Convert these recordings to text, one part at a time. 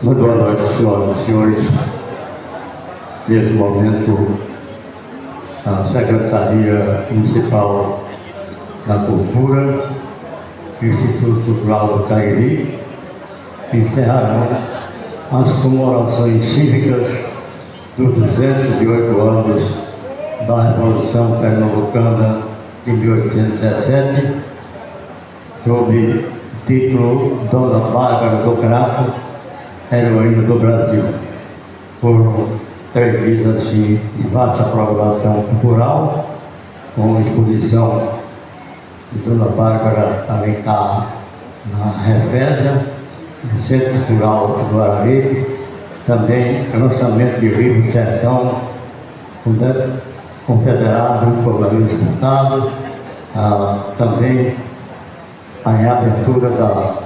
Muito boa noite, senhoras e senhores. Nesse momento, a Secretaria Municipal da Cultura, Instituto Cultural do Cariri, encerrarão as comemorações cívicas dos 208 anos da Revolução Pernambucana de 1817, sob o título Dona Bárbara do Crato, heroína do Brasil. Foram 3 dias assim de vasta programação cultural, com exposição de Dona Bárbara também está na Refésia, no Centro Cultural do Araripe, também lançamento de livro Sertão, confederado por Maria Disputado, também a reabertura da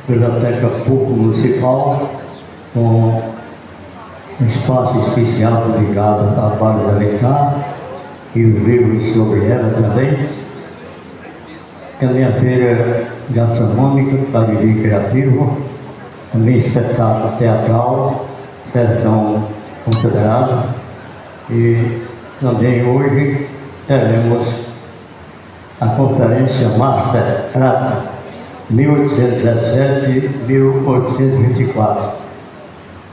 Biblioteca Pública Municipal, com um espaço especial dedicado à Bárbara de Alencar e os livros sobre ela também. Também a feira gastronômica, Cariri Criativo, também espetáculo teatral, Sertão Confederado, e também hoje teremos a conferência Master Crato 1817-1824,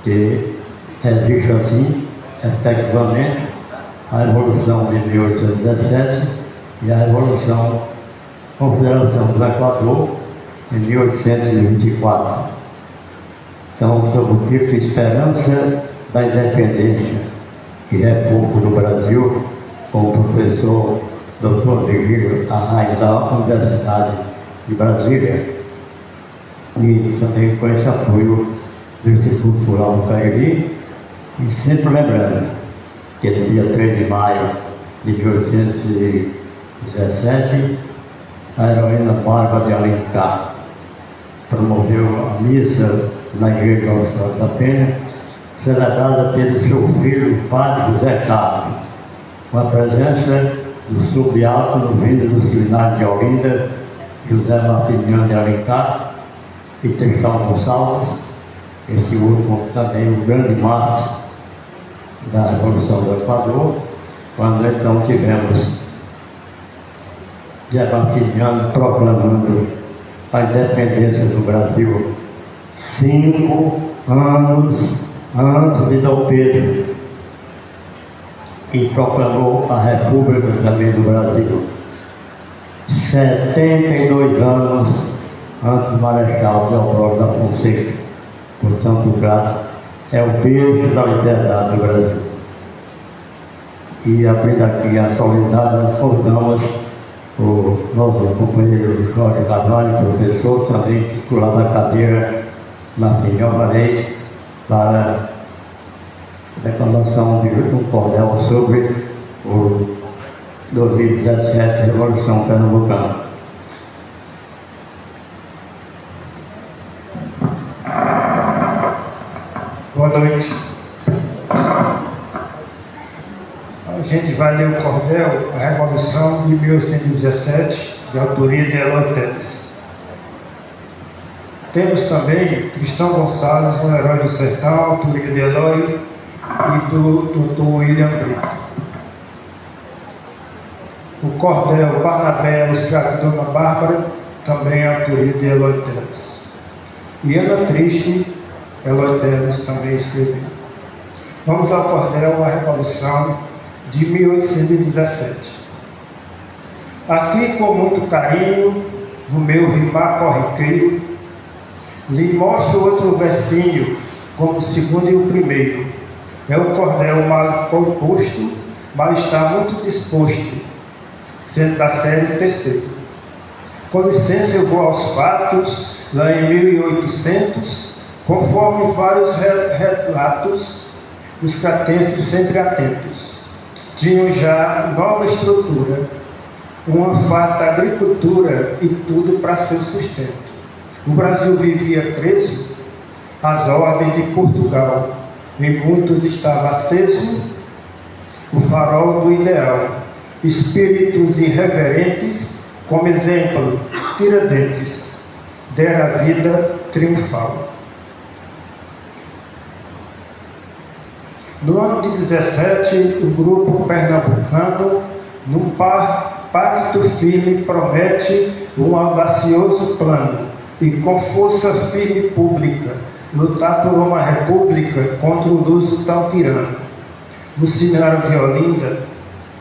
que registra assim, respectivamente, a Revolução de 1817 e a Revolução Confederação do Equador em 1824. Então, sob o título Esperança da Independência e República do Brasil, com o professor Dr. Virgílio Arraes da Universidade de Brasília, e também com esse apoio do Instituto Cultural do Cariri, e sempre lembrando que no dia 3 de maio de 1817, a heroína Bárbara de Alencar promoveu a missa na Igreja Nossa Senhora da Penha, celebrada pelo seu filho, o padre José Carlos, com a presença do subdiácono vindo do seminário de Olinda, José Martiniano de Alencar, e Tristão Gonçalves, esse último também o grande mártir da Revolução do Equador, quando então tivemos José Martiniano proclamando a independência do Brasil 5 anos antes de Dom Pedro, e proclamou a República também do Brasil 72 anos antes do Marechal Deodoro da Fonseca. Portanto, o Crato é o berço da liberdade do Brasil. E abrindo aqui a solenidade, nós convidamos o nosso companheiro Jorge Carvalho, professor, também titular da cadeira Martim Alvarez, para a declamação de um cordel sobre o 2017 Revolução Pernambucana. Boa noite. A gente vai ler o cordel, a Revolução de 1817, de autoria de Eloy Teles. Temos também Tristão Gonçalves, um herói do sertão, autoria de Eloy e do Dr. William Brito. O cordel Barnabé, o escravo de Dona Bárbara, também é autoria de Eloy Teles. E Ana Triste, Eloy Teles também escreveu. Vamos ao cordel A Revolução de 1817. Aqui, com muito carinho, no meu rimar corriqueiro, lhe mostro outro versinho, como o segundo e o primeiro. É um cordel mal composto, mas está muito disposto, sendo da série terceiro. Com licença, eu vou aos fatos, lá em 1800, conforme vários relatos, os cratenses sempre atentos tinham já nova estrutura, uma farta agricultura e tudo para seu sustento. O Brasil vivia preso às ordens de Portugal, em muitos estava aceso o farol do ideal. Espíritos irreverentes, como exemplo, Tiradentes, dera a vida triunfal. No ano de 17, o grupo pernambucano, num pacto firme, promete um audacioso plano e com força firme pública lutar por uma república contra o uso tão tirano. No seminário de Olinda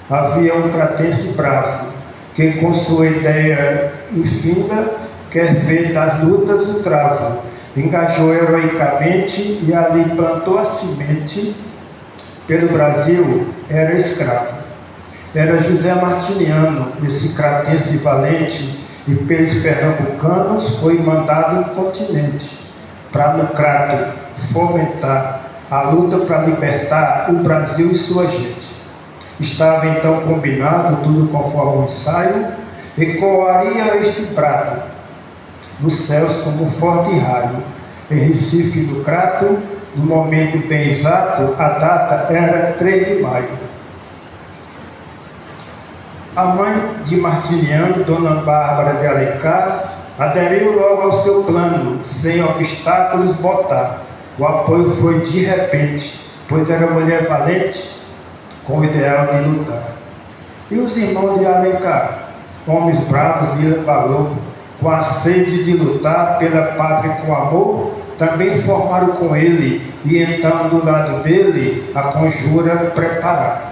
havia um cratense bravo que com sua ideia infinda quer ver das lutas o travo, engajou heroicamente e ali plantou a semente. Pelo Brasil era escravo. Era José Martiniano, esse cratense valente, e pelos pernambucanos foi mandado no continente, para no crato fomentar a luta para libertar o Brasil e sua gente. Estava então combinado, tudo conforme o ensaio, ecoaria este brado nos céus como um forte raio. Em Recife do Crato, no momento bem exato, a data era 3 de maio. A mãe de Martiniano, Dona Bárbara de Alencar, aderiu logo ao seu plano, sem obstáculos botar. O apoio foi de repente, pois era mulher valente, com o ideal de lutar. E os irmãos de Alencar, homens bravos de valor, com a sede de lutar pela pátria com amor, também formaram com ele, e então do lado dele a conjura prepararam.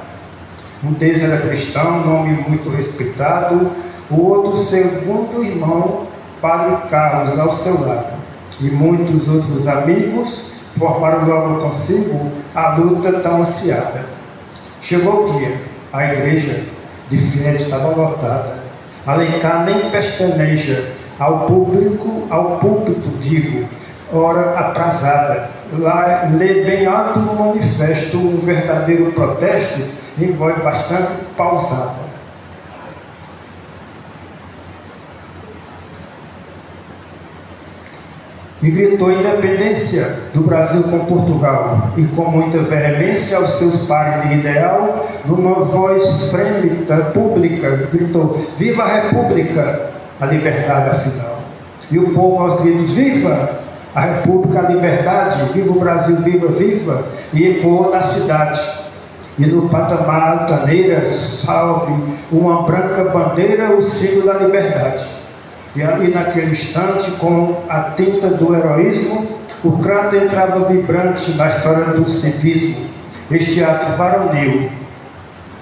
Um deles era cristão, nome muito respeitado, o outro segundo irmão, Padre Carlos, ao seu lado. E muitos outros amigos formaram logo consigo a luta tão ansiada. Chegou o dia, a igreja de fiéis estava lotada. Alencar nem pestaneja, ao púlpito digo, hora atrasada. Lá lê bem alto no manifesto um verdadeiro protesto em voz bastante pausada. E gritou a independência do Brasil com Portugal, e com muita veemência aos seus pares de ideal, numa voz frêmita, pública, gritou: viva a República, a liberdade afinal. E o povo aos gritos: viva a República, a liberdade, viva o Brasil, viva, viva, e ecoou na cidade. E no patamar altaneira, salve uma branca bandeira, o símbolo da liberdade. E ali naquele instante, com a tinta do heroísmo, o Crato entrava vibrante na história do civismo. Este ato varonil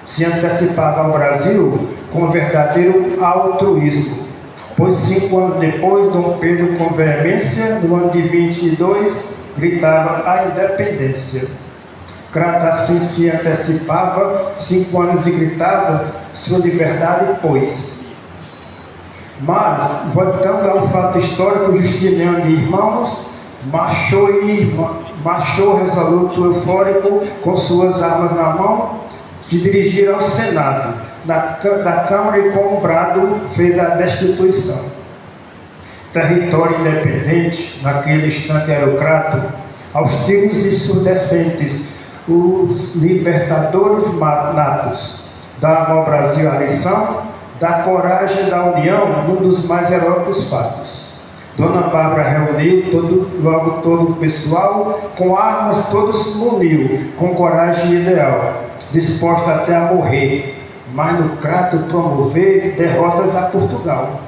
se antecipava ao Brasil com verdadeiro altruísmo. Pois 5 anos depois, Dom Pedro, com veemência, no ano de 22, gritava a independência. Crato assim se antecipava, 5 anos e gritava sua liberdade, pois. Mas, voltando ao fato histórico, Justiniano e irmãos, marchou resoluto, eufórico, com suas armas na mão, se dirigiram ao Senado. Da Câmara e com um brado fez a destituição. Território independente, naquele instante era o Crato, aos tiros ensurdecentes, os libertadores natos, davam ao Brasil a lição da coragem da união, num dos mais heróicos fatos. Dona Bárbara reuniu logo todo o pessoal, com armas todos muniu, com coragem ideal, disposta até a morrer, mas no Crato promover derrotas a Portugal.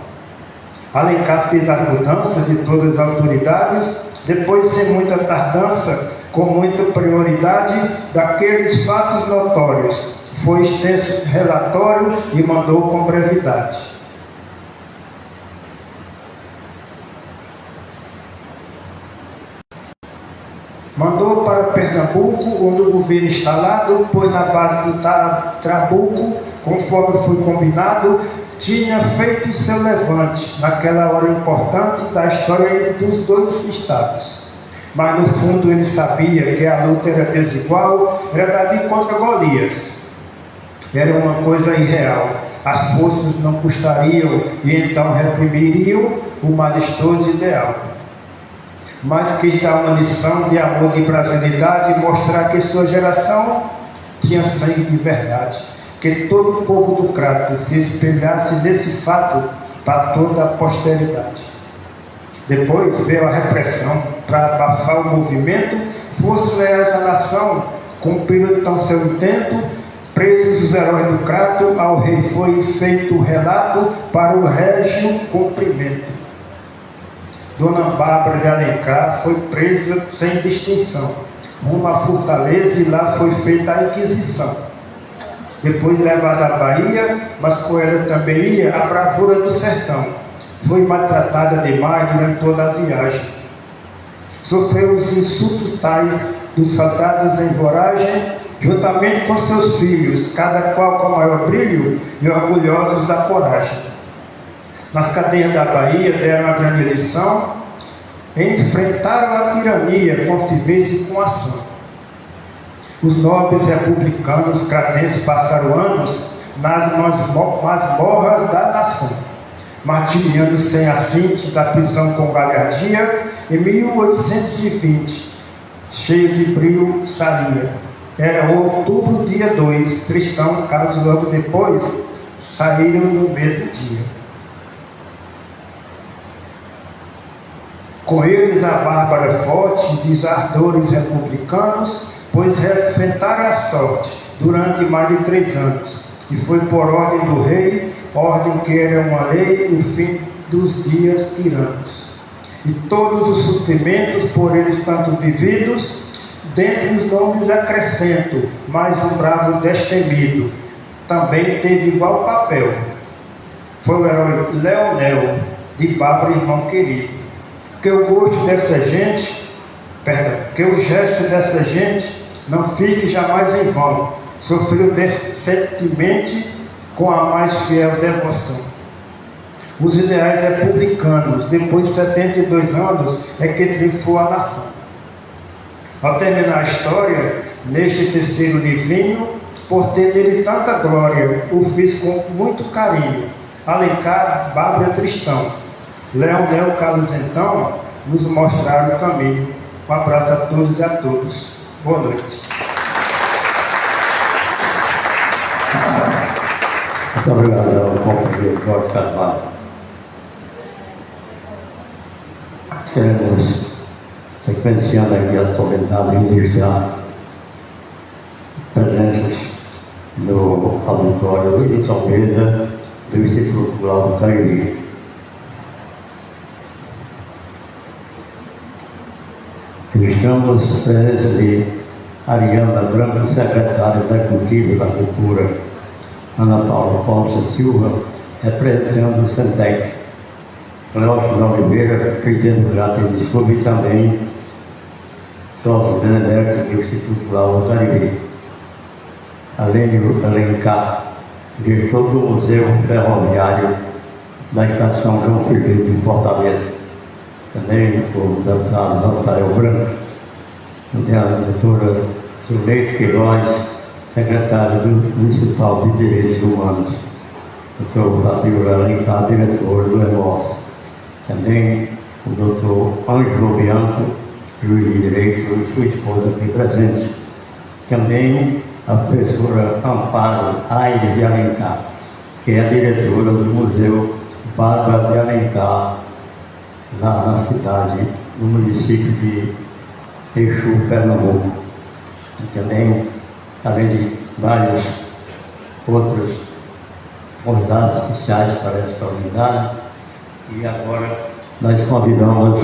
Alencar fez as mudanças de todas as autoridades, depois, sem muita tardança, com muita prioridade, daqueles fatos notórios, foi extenso relatório e mandou com brevidade. Mandou para Pernambuco, onde o governo instalado, pois na base do Trabuco, conforme foi combinado, tinha feito seu levante, naquela hora importante da história dos dois estados. Mas no fundo ele sabia que a luta era desigual, era Davi contra Golias. Era uma coisa irreal. As forças não custariam e então reprimiriam o majestoso ideal. Mas quis dar uma lição de amor, de brasilidade e mostrar que sua geração tinha sangue de verdade. Que todo o povo do Crato se espelhasse nesse fato para toda a posteridade. Depois veio a repressão para abafar o movimento, fosse leais à nação, Cumprido então seu intento, presos os heróis do Crato, ao rei foi feito o relato para o régio cumprimento. Dona Bárbara de Alencar foi presa sem distinção, rumo à fortaleza, e lá foi feita a Inquisição. Depois levada à Bahia, mas com ela também ia a bravura do sertão. Foi maltratada demais durante toda a viagem. Sofreu os insultos tais dos soldados em voragem, juntamente com seus filhos, cada qual com maior brilho e orgulhosos da coragem. Nas cadeias da Bahia deram a grande lição, enfrentaram a tirania com firmeza e com ação. Os nobres republicanos cratenses passaram anos nas masmorras da nação, martiriando sem assinte da prisão com galhardia. Em 1820, cheio de brilho saía. Era outubro, dia 2, Tristão e Carlos logo depois saíram no mesmo dia. Com eles a Bárbara forte dos ardores republicanos, pois enfrentaram a sorte durante mais de 3 anos, e foi por ordem do rei, ordem que era uma lei, o fim dos dias tiranos. E todos os sofrimentos por eles tanto vividos, dentre os nomes acrescento, mais um bravo destemido, também teve igual papel. Foi o herói Leonel, de Bárbara, irmão querido. Que o gosto dessa gente, que o gesto dessa gente não fique jamais em vão. Sofreu decentemente com a mais fiel devoção. Os ideais republicanos, depois de 72 anos, é que triunfou a nação. Ao terminar a história, neste terceiro livrinho, por ter nele tanta glória, o fiz com muito carinho. Alencar, Bárbara, Tristão, Leonel, Carlos, então, nos mostraram o caminho. Um abraço a todos e a todos. Boa noite. Muito obrigado ao companheiro Jorge Carvalho. Queremos, sequenciando aqui a solenidade, registrar presenças no auditório Luiz Almeida, do Instituto Cultural do Cariri. Registramos a presença de Ariana Branco, secretária executiva da Cultura, Ana Paula Costa Silva, representando o SENTEC, Cleócio Oliveira, pedindo já tem desculpa, e também Sócio Benedetto, do Instituto Cultural do Cariri. Além de Alencar, diretor do Museu Ferroviário da Estação João Felipe, de Fortaleza. Também o deputado Rafael Branco, também a doutora Zuleide Queiroz, secretária do Municipal de Direitos Humanos, doutor Fabio Alencar, diretor do EMOS. Também o doutor Ângelo Bianco, juiz de Direito, e sua esposa aqui presente. Também a professora Amparo Aires de Alencar, que é a diretora do Museu Bárbara de Alencar, lá na cidade, no município de Exu, Pernambuco. E também, além de vários outros convidados especiais para esta unidade. E agora nós convidamos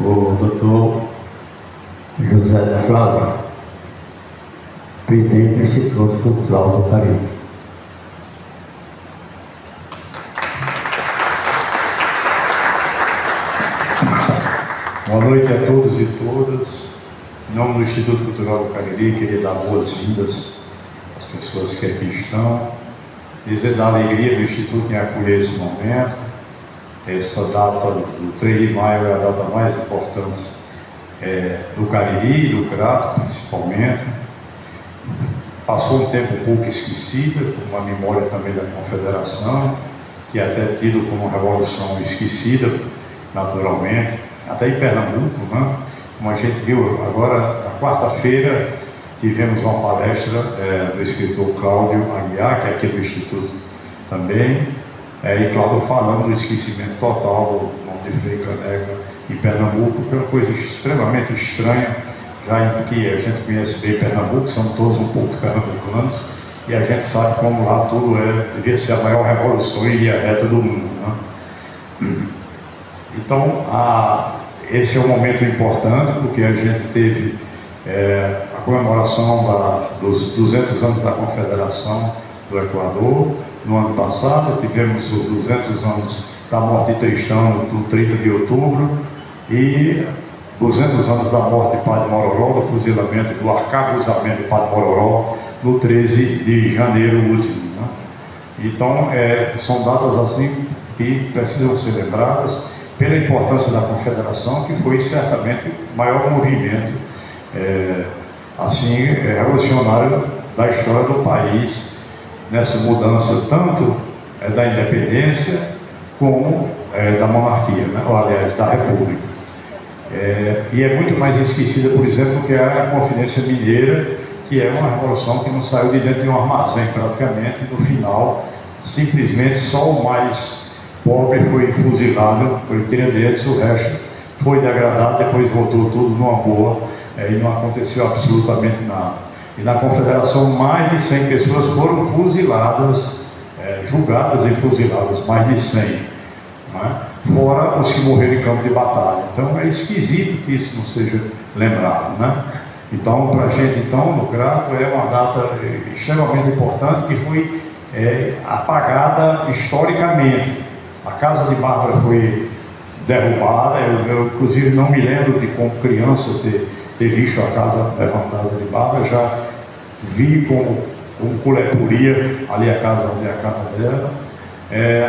o doutor José Flávio, presidente do Instituto Cultural do Cariri. Boa noite a todos e todas. Em nome do Instituto Cultural do Cariri, queria dar boas-vindas às pessoas que aqui estão. Dizer da alegria do Instituto em acolher esse momento. Essa data do 3 de maio é a data mais importante do Cariri e do Crato, principalmente. Passou um tempo um pouco esquecida, uma memória também da Confederação, que é até tido como revolução esquecida, naturalmente, até em Pernambuco, né? Como a gente viu agora, na quarta-feira, tivemos uma palestra do escritor Cláudio Aguiar, que é aqui do Instituto também, e Cláudio falando do esquecimento total do nome de Frei Caneca em Pernambuco, que é uma coisa extremamente estranha, já que a gente conhece bem Pernambuco, somos todos um pouco pernambucanos, e a gente sabe como lá tudo devia ser a maior revolução e via reta do mundo, né? Então, esse é um momento importante, porque a gente teve a comemoração dos 200 anos da Confederação do Equador. No ano passado, tivemos os 200 anos da morte de Tristão, no 30 de outubro, e 200 anos da morte de Padre Mororó, do fuzilamento, do arcabuzamento de Padre Mororó, no 13 de janeiro último, né? Então, são datas assim que precisam ser lembradas pela importância da Confederação, que foi certamente o maior movimento revolucionário da história do país, nessa mudança tanto da independência como da monarquia, né? Ou, aliás, da república. E é muito mais esquecida, por exemplo, que a Confidência Mineira, que é uma revolução que não saiu de dentro de um armazém praticamente, e no final, simplesmente só o mais pobre foi fuzilado, foi Tiradentes, o resto foi degradado, depois voltou tudo numa boa, e não aconteceu absolutamente nada. E na Confederação, mais de 100 pessoas foram fuziladas, julgadas e fuziladas, mais de 100, né? Fora os que morreram em campo de batalha. Então é esquisito que isso não seja lembrado, né? Então, para a gente, no Crato, é uma data extremamente importante que foi apagada historicamente. A casa de Bárbara foi derrubada, eu inclusive não me lembro de, como criança, ter visto a casa levantada de Bárbara. Já vi como coleporia ali a casa dela.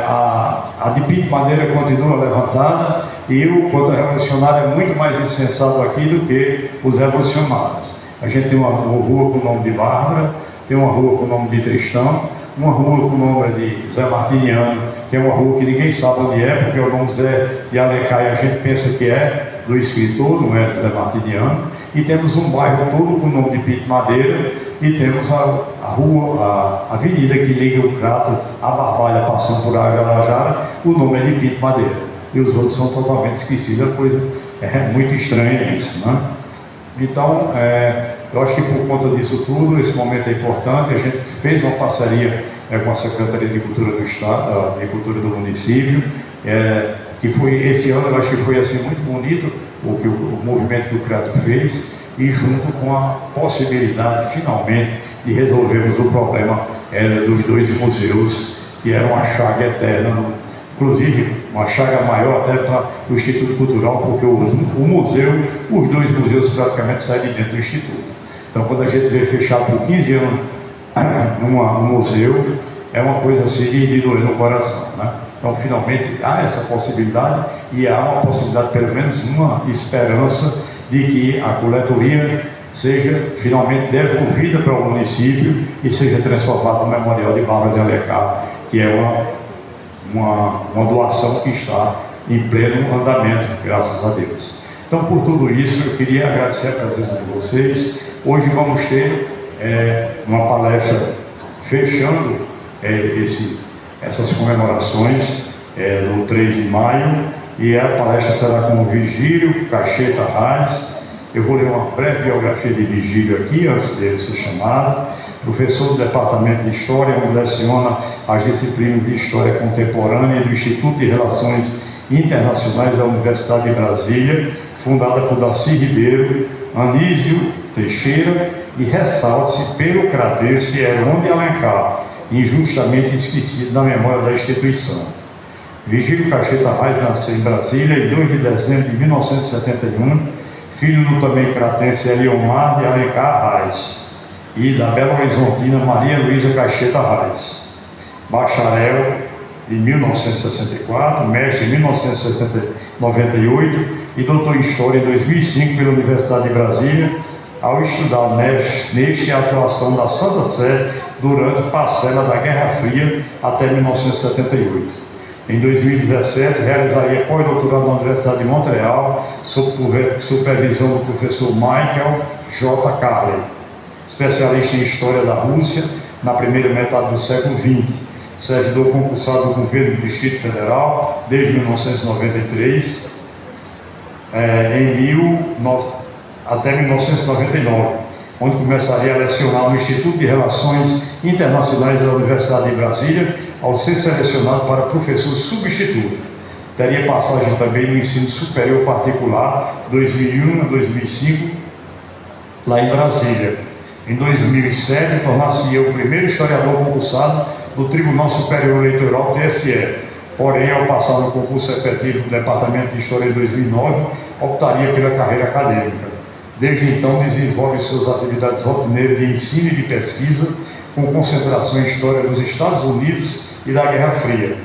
A de Pinto Madeira continua levantada, e o contra-revolucionário é muito mais insensato aqui do que os revolucionários. A gente tem uma rua com o nome de Bárbara, tem uma rua com o nome de Tristão, uma rua com o nome de Zé Martiniano, que é uma rua que ninguém sabe onde é, porque o nome Zé de Alencar a gente pensa que é do escritor, não é de Zé Martiniano. E temos um bairro todo com o nome de Pinto Madeira, e temos a avenida que liga o Crato à Barbalha, passando por Agalajara, o nome é de Pinto Madeira. E os outros são totalmente esquecidos, a coisa é muito estranha isso, né? Então, eu acho que por conta disso tudo, esse momento é importante. A gente fez uma parceria com a Secretaria de Cultura do Estado, de Cultura do município, que foi, esse ano, eu acho que foi assim muito bonito o movimento que o Crato fez, e junto com a possibilidade, finalmente, de resolvermos o problema dos dois museus, que era uma chaga eterna, inclusive uma chaga maior até para o Instituto Cultural, porque o museu, os dois museus praticamente saem de dentro do Instituto. Então, quando a gente vê fechar por 15 anos um museu, é uma coisa assim de doer no coração, né? Então, finalmente, há essa possibilidade, e há uma possibilidade, pelo menos uma esperança, de que a coletoria seja finalmente devolvida para o município e seja transformada no Memorial de Bárbara de Alencar, que é uma doação que está em pleno andamento, graças a Deus. Então, por tudo isso, eu queria agradecer a presença de vocês. Hoje vamos ter uma palestra fechando essas comemorações no 3 de maio, e a palestra será com o Virgílio Cacheta Reis. Eu vou ler uma breve biografia de Virgílio aqui, antes dele ser chamado. Professor do Departamento de História, onde leciona as disciplinas de História Contemporânea do Instituto de Relações Internacionais da Universidade de Brasília, fundada por Darcy Ribeiro, Anísio Teixeira, e ressalta-se pelo cratense Heron de Alencar, injustamente esquecido na memória da instituição. Virgílio Cacheta Reis nasceu em Brasília em 2 de dezembro de 1971, filho do também cratense Eliomar de Alencar Reis e da Belo Horizontina Maria Luísa Cacheta Reis. Bacharel em 1964, mestre em 1998 e doutor em História em 2005 pela Universidade de Brasília, ao estudar neste a atuação da Santa Sé durante parcela da Guerra Fria até 1978. Em 2017, realizaria pós-doutorado na Universidade de Montreal, sob supervisão do professor Michael J. Carley, especialista em História da Rússia na primeira metade do século XX, servidor concursado do governo do Distrito Federal desde 1993. até 1999, onde começaria a lecionar no Instituto de Relações Internacionais da Universidade de Brasília, ao ser selecionado para professor substituto. Teria passagem também no ensino superior particular, 2001 a 2005, lá em Brasília. Em 2007, tornar-se-ia o primeiro historiador concursado do Tribunal Superior Eleitoral, TSE. Porém, ao passar no concurso efetivo do Departamento de História em 2009, optaria pela carreira acadêmica. Desde então, desenvolve suas atividades rotineiras de ensino e de pesquisa, com concentração em História dos Estados Unidos e da Guerra Fria.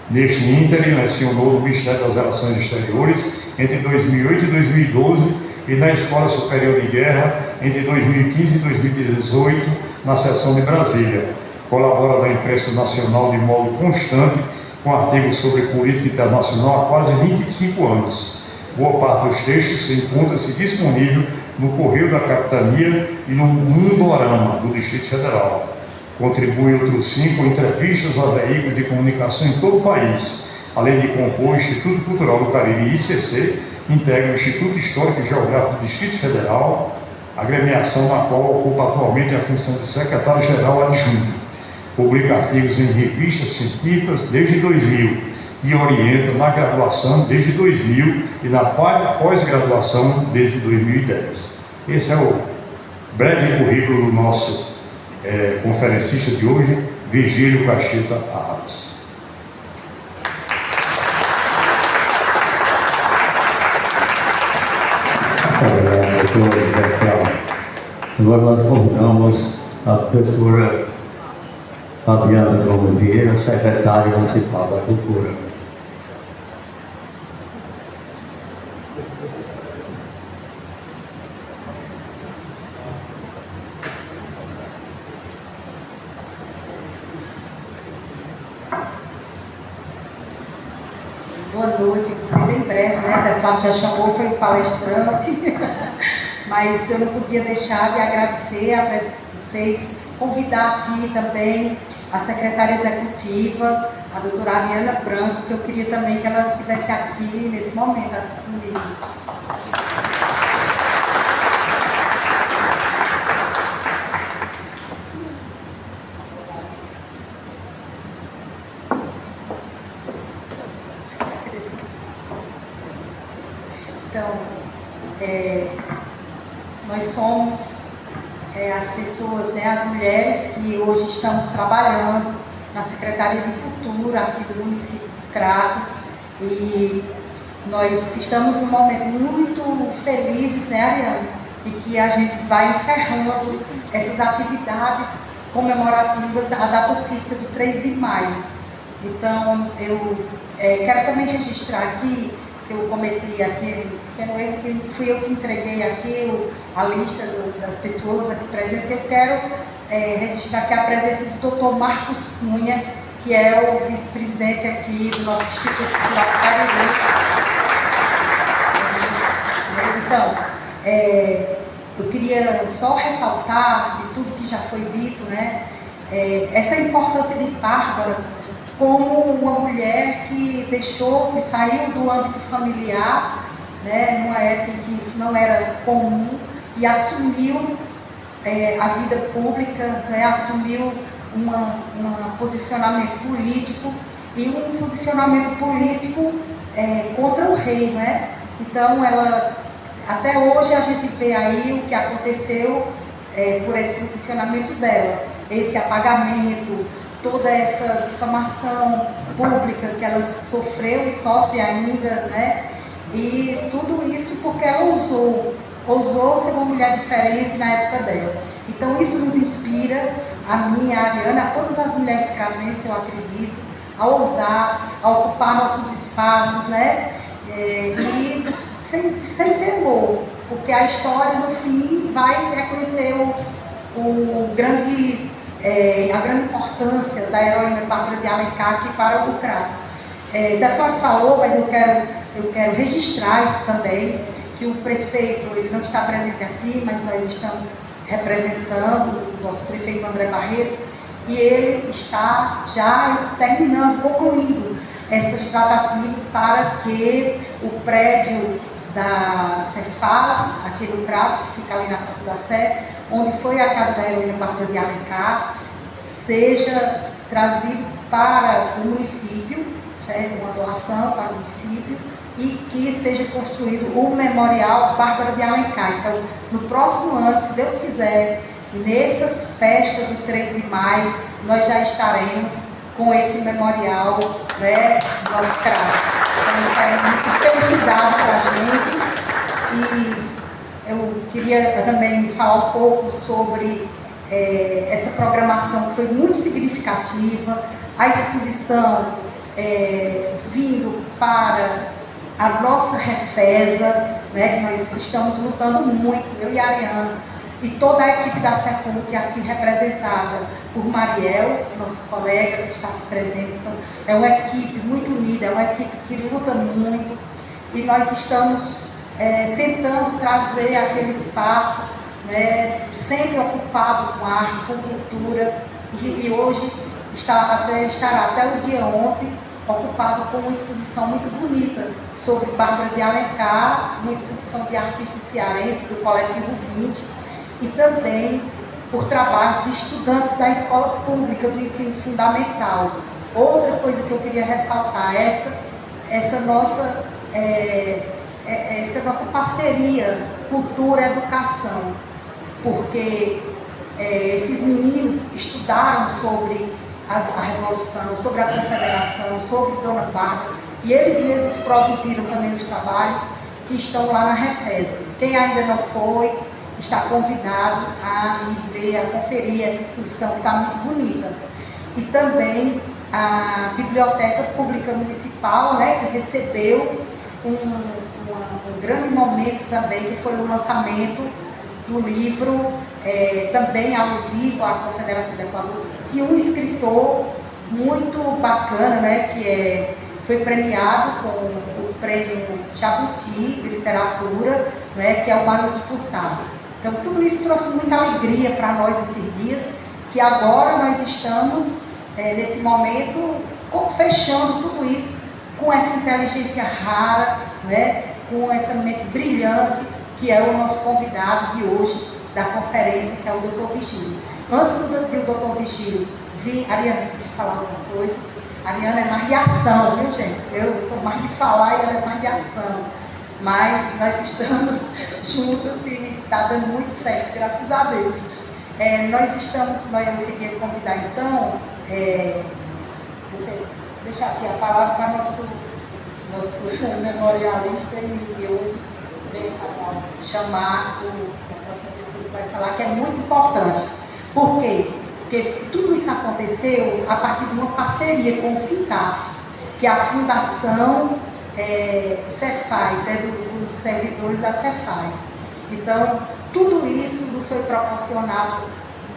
Neste ínterim, lecionou no Ministério das Relações Exteriores entre 2008 e 2012 e na Escola Superior de Guerra entre 2015 e 2018, na seção de Brasília. Colabora na imprensa nacional de modo constante, com artigos sobre política internacional há quase 25 anos. Boa parte dos textos encontra-se disponível no Correio da Capitania e no Mundorama, do Distrito Federal. Contribui outros 5 entrevistas a veículos de comunicação em todo o país, além de compor o Instituto Cultural do Cariri, ICC, integra o Instituto Histórico e Geográfico do Distrito Federal, agremiação na qual ocupa atualmente a função de secretário-geral adjunto. Publica artigos em revistas científicas desde 2000 e orienta na graduação desde 2000 e na pós-graduação desde 2010. Esse é o breve currículo do nosso conferencista de hoje, Virgílio Cacheta Arras. Agora nós convidamos a professora Fabiana Gomes Vieira, secretária municipal da Cultura. Boa noite, ser bem breve, né? Zé Fábio já chamou, foi o palestrante, mas eu não podia deixar de agradecer a vocês, convidar aqui também a secretária executiva, a doutora Ariana Branco, que eu queria também que ela estivesse aqui nesse momento aqui comigo. Então, nós somos as pessoas, né, as mulheres que hoje estamos trabalhando na Secretaria de Cultura aqui do município de Crato, e nós estamos num momento muito felizes, né, Ariane, e que a gente vai encerrando essas atividades comemorativas à data cívica do 3 de maio. Então, eu quero também registrar aqui que eu cometi aquele pequeno erro, que fui eu que entreguei aqui a lista das pessoas aqui presentes. Eu quero registrar aqui a presença do Dr. Marcos Cunha, que é o vice-presidente aqui do nosso Instituto Cultural do Cariri. Então, eu queria só ressaltar de tudo que já foi dito, né, essa importância de Bárbara como uma mulher que saiu do âmbito familiar, né, numa época em que isso não era comum, e assumiu a vida pública, né, assumiu um posicionamento político, e um posicionamento político contra o rei, né? Então, até hoje a gente vê aí o que aconteceu por esse posicionamento dela, esse apagamento, toda essa difamação pública que ela sofreu e sofre ainda, né? E tudo isso porque ela ousou ser uma mulher diferente na época dela. Então isso nos inspira, a mim, a Ariana, a todas as mulheres cravenses, eu acredito, a ousar, a ocupar nossos espaços, né? E sem temor, porque a história no fim vai reconhecer a grande importância da heroína Bárbara de Alencar aqui para o Crato. Zé Flávio falou, mas eu quero registrar isso também, que o prefeito, ele não está presente aqui, mas nós estamos representando o nosso prefeito André Barreto, e ele está já concluindo essas tratativas para que o prédio da Cefaz, aqui no Crato, que fica ali na Praça da Sé, onde foi a casa da Heroína Bárbara de Alencar, seja trazido para o município, certo? Uma doação para o município, e que seja construído um memorial Bárbara de Alencar. Então, no próximo ano, se Deus quiser, nessa festa do 3 de maio, nós já estaremos com esse memorial, né, do nosso Crato. Então, isso é muita felicidade para a gente. E eu queria também falar um pouco sobre essa programação que foi muito significativa, a exposição vindo para a nossa Refesa, né, que nós estamos lutando muito, eu e a Ariana, e toda a equipe da Secult aqui representada por Mariel, nossa colega que está aqui presente. Então, é uma equipe muito unida, é uma equipe que luta muito, e nós estamos tentando trazer aquele espaço, né, sempre ocupado com arte, com cultura, e hoje estará até o dia 11 ocupado com uma exposição muito bonita sobre Bárbara de Alencar, uma exposição de artistas cearenses do Coletivo 20, e também por trabalhos de estudantes da escola pública do ensino fundamental. Outra coisa que eu queria ressaltar é essa nossa parceria cultura-educação, porque esses meninos estudaram sobre a Revolução, sobre a Confederação, sobre Dona Bárbara, e eles mesmos produziram também os trabalhos que estão lá na Refesa. Quem ainda não foi, está convidado a ir ver, a conferir essa exposição, que está muito bonita. E também a Biblioteca Pública Municipal, né, que recebeu um grande momento também, que foi o lançamento do livro, também alusivo à Confederação do Equador, de um escritor muito bacana, né, que foi premiado com o prêmio Jabuti de literatura, né, que é o Márcio Furtado. Então, tudo isso trouxe muita alegria para nós esses dias, que agora nós estamos, nesse momento, fechando tudo isso com essa inteligência rara, né, com essa mente brilhante, que é o nosso convidado de hoje da conferência, que é o Dr. Vigílio. Antes do Dr. Vigílio vir, Ariana, você quer falar alguma coisa? A Ariana é mais de ação, viu, gente? Eu sou mais de falar e ela é mais de ação. Mas nós estamos juntos e está dando muito certo, graças a Deus. Eu queria convidar então, deixar aqui a palavra para nosso memorialista, e hoje vem chamar o professor que vai falar, que é muito importante. Por quê? Porque tudo isso aconteceu a partir de uma parceria com o Sintaf, que é a Fundação Cefaz, dos servidores da Cefaz. Então, tudo isso nos foi proporcionado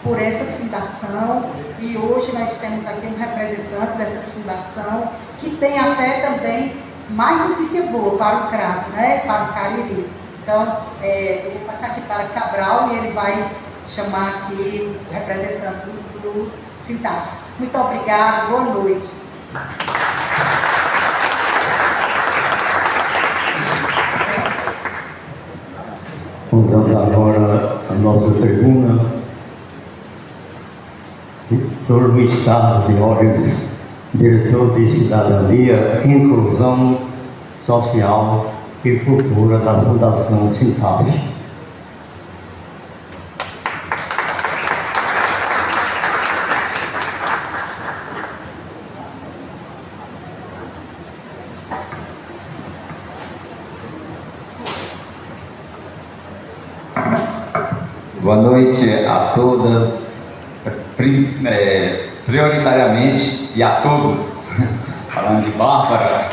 por essa fundação, e hoje nós temos aqui um representante dessa fundação, que tem até também mais notícia boa para o Crato, né, para o Cariri. Então, eu vou passar aqui para Cabral, e ele vai chamar aqui o representante do Sintaf. Muito obrigada, boa noite. Vamos agora a nossa tribuna. Dr. Luiz Carlos de Órios, diretor de Cidadania, Inclusão Social e Cultura da Fundação Sintaf. Boa noite a todas, prioritariamente, e a todos, falando de Bárbara.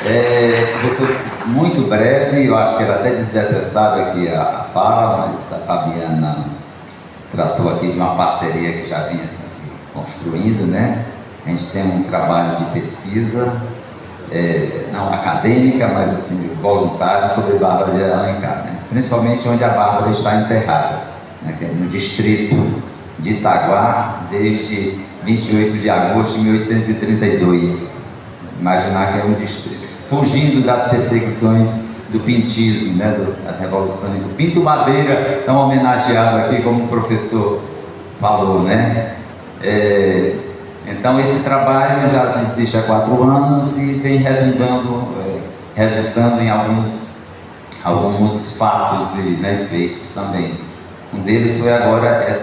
Eu sou muito breve, eu acho que era até desnecessário aqui a fala, mas a Fabiana tratou aqui de uma parceria que já vinha se construindo, né? A gente tem um trabalho de pesquisa, não acadêmica, mas assim, voluntário, sobre Bárbara de Alencar, né? Principalmente onde a Bárbara está enterrada, né? Que é no distrito de Itaguá, desde 28 de agosto de 1832. Imaginar que é um distrito, fugindo das perseguições do pintismo, né, das revoluções. O Pinto Madeira, tão homenageado aqui, como o professor falou, né? Então esse trabalho já existe há 4 anos e vem resultando em alguns fatos e, né, feitos também. Um deles foi agora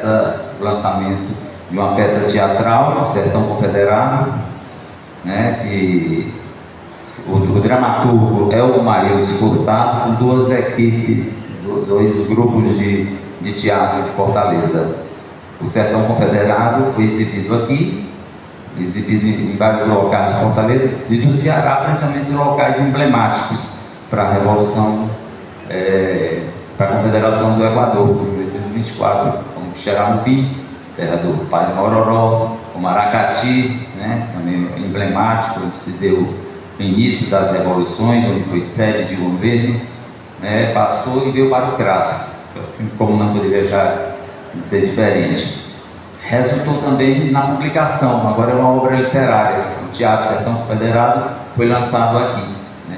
o lançamento de uma peça teatral, Sertão Confederado, né, que o dramaturgo é o Maílson Furtado, com 2 equipes, 2 grupos de teatro de Fortaleza. O Sertão Confederado foi exibido aqui, exibido em vários locais de Fortaleza e do Ceará, principalmente locais emblemáticos para a Revolução, para a Confederação do Equador, em 1924, como Xeramupim, terra do Padre Mororó, o Maracati, né, também emblemático, onde se deu o início das revoluções, onde foi sede de governo, né, passou e veio para o Crato, como não poderia já ser diferente. Resultou também na publicação, agora é uma obra literária, o Teatro Sertão Confederado foi lançado aqui, né?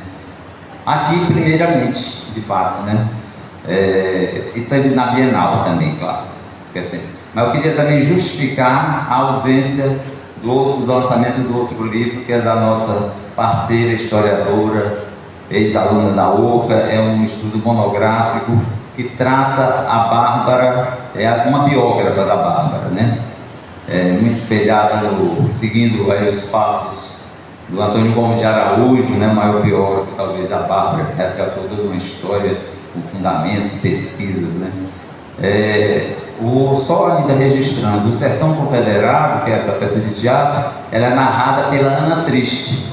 Aqui primeiramente, de fato, né? E também na Bienal também, claro, esquecendo. Mas eu queria também justificar a ausência do lançamento do outro livro, que é da nossa parceira historiadora, ex-aluna da UCA, é um estudo monográfico que trata a Bárbara, uma biógrafa da Bárbara, né? Muito espelhada, seguindo aí os passos do Antônio Gomes de Araújo, né? O maior biógrafo talvez da Bárbara, que resgatou toda uma história com fundamentos, pesquisas, né? Só ainda registrando, o Sertão Confederado, que é essa peça de teatro, ela é narrada pela Ana Triste,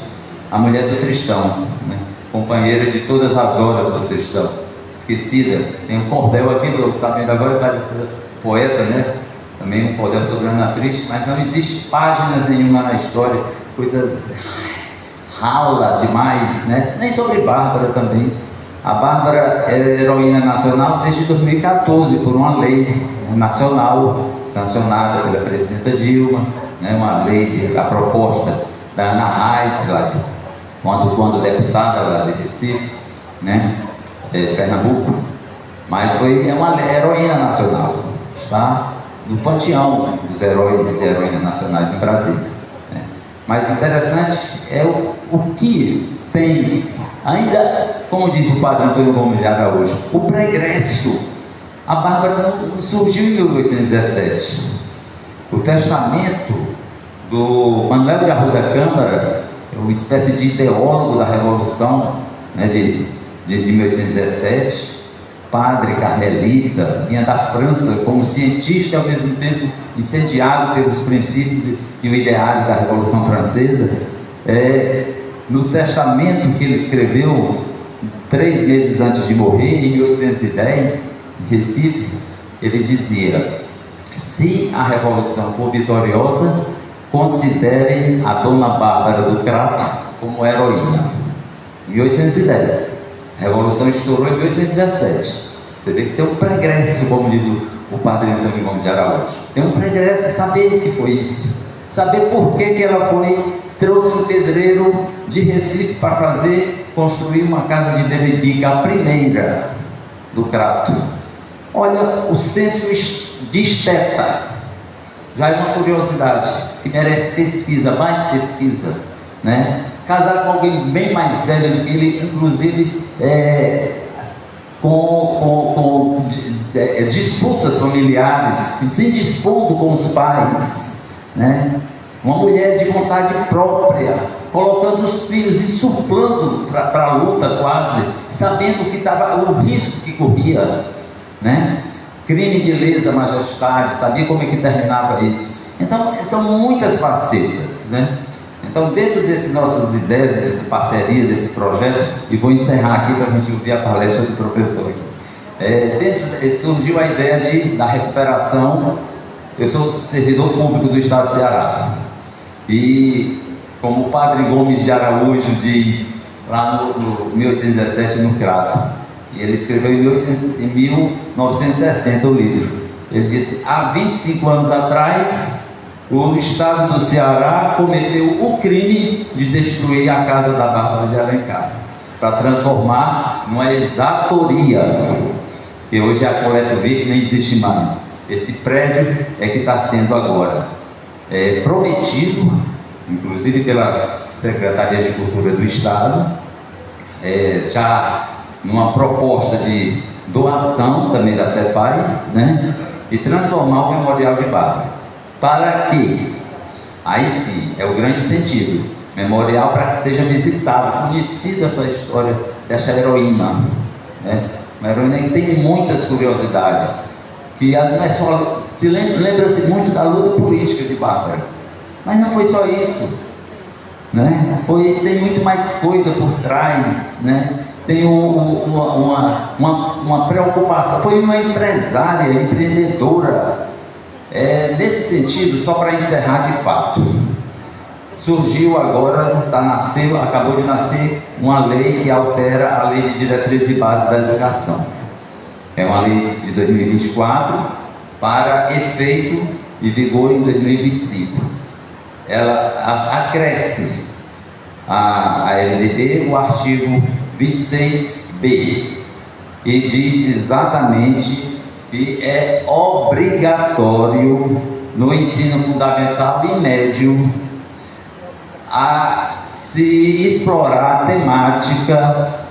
a mulher do Tristão, né? Companheira de todas as horas do Tristão, esquecida. Tem um cordel aqui, sabendo agora, vai ser poeta, né? Também um cordel sobre a Ana Triste, mas não existe páginas nenhuma na história, coisa rala demais, né? Nem sobre Bárbara também. A Bárbara é heroína nacional desde 2014, por uma lei nacional sancionada pela presidenta Dilma, né? Uma lei, a proposta da Ana Reis, quando deputada lá de Recife, né? Pernambuco, mas é uma heroína nacional, está no panteão dos heróis e heroínas nacionais do Brasil, né? Mas interessante é o que tem, ainda, como disse o padre Antônio Gomes de Araújo, o pregresso. A Bárbara não surgiu em 1817. O testamento do Manuel de Arruda Câmara, uma espécie de ideólogo da Revolução, né, de 1817, padre carmelita, vinha da França como cientista, ao mesmo tempo incendiado pelos princípios e o ideário da Revolução Francesa. No testamento que ele escreveu 3 meses antes de morrer, em 1810, em Recife, ele dizia: se a Revolução for vitoriosa, considerem a Dona Bárbara do Crato como heroína. 1810. A Revolução estourou em 1817. Você vê que tem um pregresso, como diz o padre Antônio Gomes de Araújo. Tem um pregresso, saber o que foi isso. Saber por que ela trouxe um pedreiro de Recife para construir uma casa de Benefica, a primeira do Crato. Olha, o senso de esteta já é uma curiosidade que merece pesquisa, mais pesquisa, né? Casar com alguém bem mais velho do que ele, inclusive com disputas familiares, se dispondo com os pais, né? Uma mulher de vontade própria, colocando os filhos e suplando para a luta quase, sabendo que estava o risco que corria, né? Crime de lesa majestade, sabia como é que terminava isso. Então, são muitas facetas, né? Então, dentro dessas nossas ideias, dessa parceria, desse projeto, e vou encerrar aqui para a gente ouvir a palestra do professor. Surgiu a ideia da recuperação. Eu sou servidor público do Estado do Ceará. E, como o padre Gomes de Araújo diz, lá no 1817, no Crato, e ele escreveu em 1960 o livro. Ele disse: há 25 anos atrás, o Estado do Ceará cometeu o crime de destruir a casa da Bárbara de Alencar. para transformar numa exatoria, que hoje a Coleta Verde nem existe mais. Esse prédio é que está sendo agora prometido, inclusive pela Secretaria de Cultura do Estado, já numa proposta de doação também da CEPAS, né? E transformar o Memorial de Bárbara. Para que, aí sim, é o grande sentido, memorial para que seja visitado, conhecida essa história dessa heroína, né? Uma heroína que tem muitas curiosidades, que não é só, lembra-se muito da luta política de Bárbara, mas não foi só isso, né? Tem muito mais coisa por trás, né? Tem uma preocupação, foi uma empresária, empreendedora. Nesse sentido, só para encerrar de fato, surgiu agora, acabou de nascer uma lei que altera a Lei de Diretrizes e Bases da Educação. É uma lei de 2024 para efeito e vigor em 2025. Ela acresce a LDB o artigo 26B e diz exatamente que é obrigatório no ensino fundamental e médio a se explorar a temática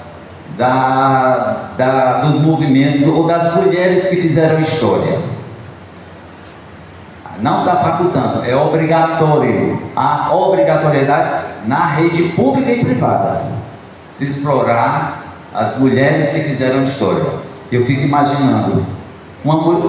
dos movimentos ou das mulheres que fizeram história. Não está facultando, é obrigatório. A obrigatoriedade na rede pública e privada se explorar as mulheres que fizeram história. Eu fico imaginando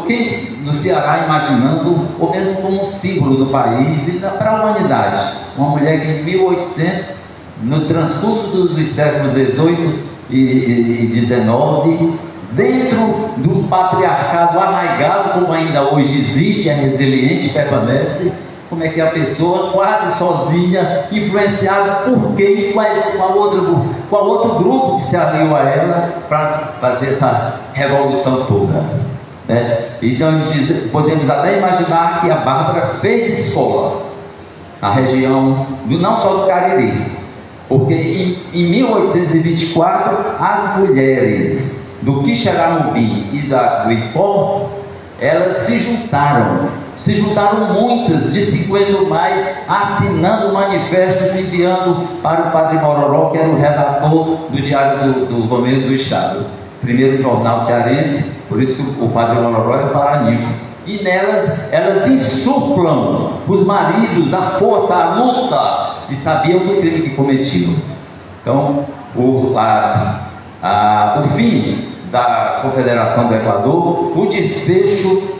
quem no Ceará imaginando, ou mesmo como um símbolo do país e para a humanidade, uma mulher que em 1800, no transcurso dos séculos 18 e 19, dentro do patriarcado arraigado, como ainda hoje existe, é resiliente, permanece, como é que a pessoa quase sozinha, influenciada por quem, qual outro grupo que se aliou a ela para fazer essa revolução toda. Então podemos até imaginar que a Bárbara fez escola na região, não só do Cariri, porque em 1824 as mulheres do Quixeramobim e do Ipó, elas se juntaram muitas, de 50 ou mais, assinando manifestos, enviando para o Padre Mororó, que era o redator do Diário do Governo do Estado, primeiro jornal cearense. Por isso que o Padre Mororó é paraninfo. E nelas, elas insuflam os maridos a força, a luta, e sabiam do crime que cometiam. Então, o fim da Confederação do Equador, o desfecho,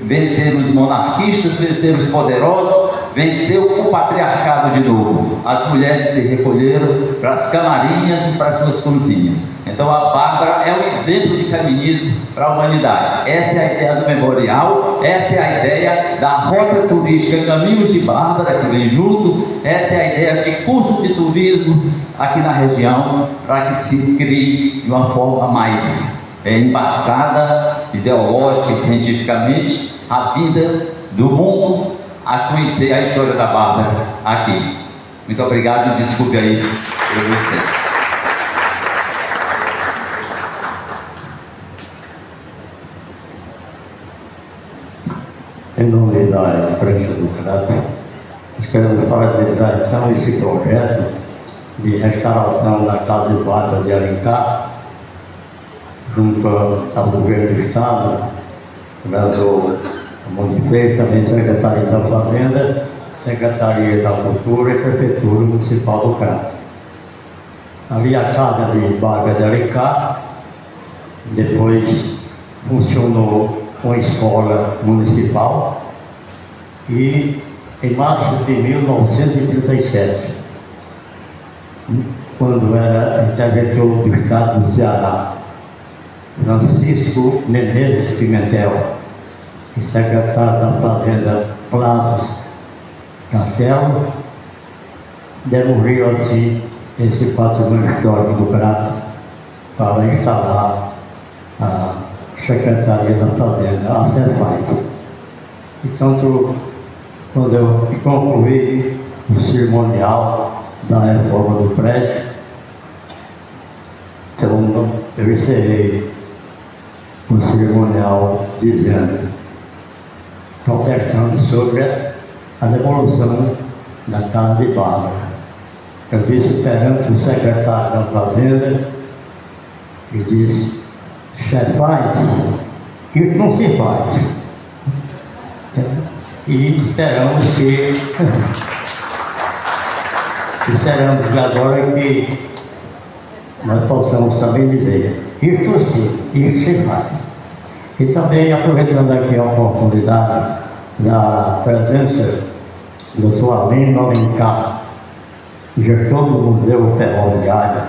vencer os monarquistas, vencer os poderosos, venceu o patriarcado de novo. As mulheres se recolheram para as camarinhas e para as suas cozinhas. Então a Bárbara é um exemplo de feminismo para a humanidade. Essa é a ideia do memorial, essa é a ideia da rota turística Caminhos de Bárbara, que vem junto, essa é a ideia de curso de turismo aqui na região, para que se crie de uma forma mais embasada, ideológica e cientificamente, a vida do mundo a conhecer a história da Bárbara aqui. Muito obrigado e desculpe aí por você. Em nome da imprensa do Crato, queremos parabenizar então esse projeto de restauração da Casa de Bárbara de Alencar, junto ao governo do Estado, governador Monteiro, também Secretaria da Fazenda, Secretaria da Cultura e Prefeitura Municipal do Crato. Ali a Casa de Bárbara de Alencar, depois funcionou uma escola municipal e em março de 1937, quando era interventor do Estado do Ceará, Francisco Menezes Pimentel e secretário da Fazenda Plazos Castelo, demoliu assim esse patrimônio histórico do Crato para instalar a Secretaria da Fazenda, a CEFAI. Então, quando eu concluí o cerimonial da reforma do prédio, eu encerrei o cerimonial dizendo, conversando sobre a devolução da casa de Bárbara. Eu disse perante o secretário da Fazenda e disse, faz, isso não se faz. E esperamos agora que nós possamos também dizer, isso sim, isso se faz. E também aproveitando aqui a oportunidade da presença do Dr. Alino Alencar, gestor do Museu Ferroviário,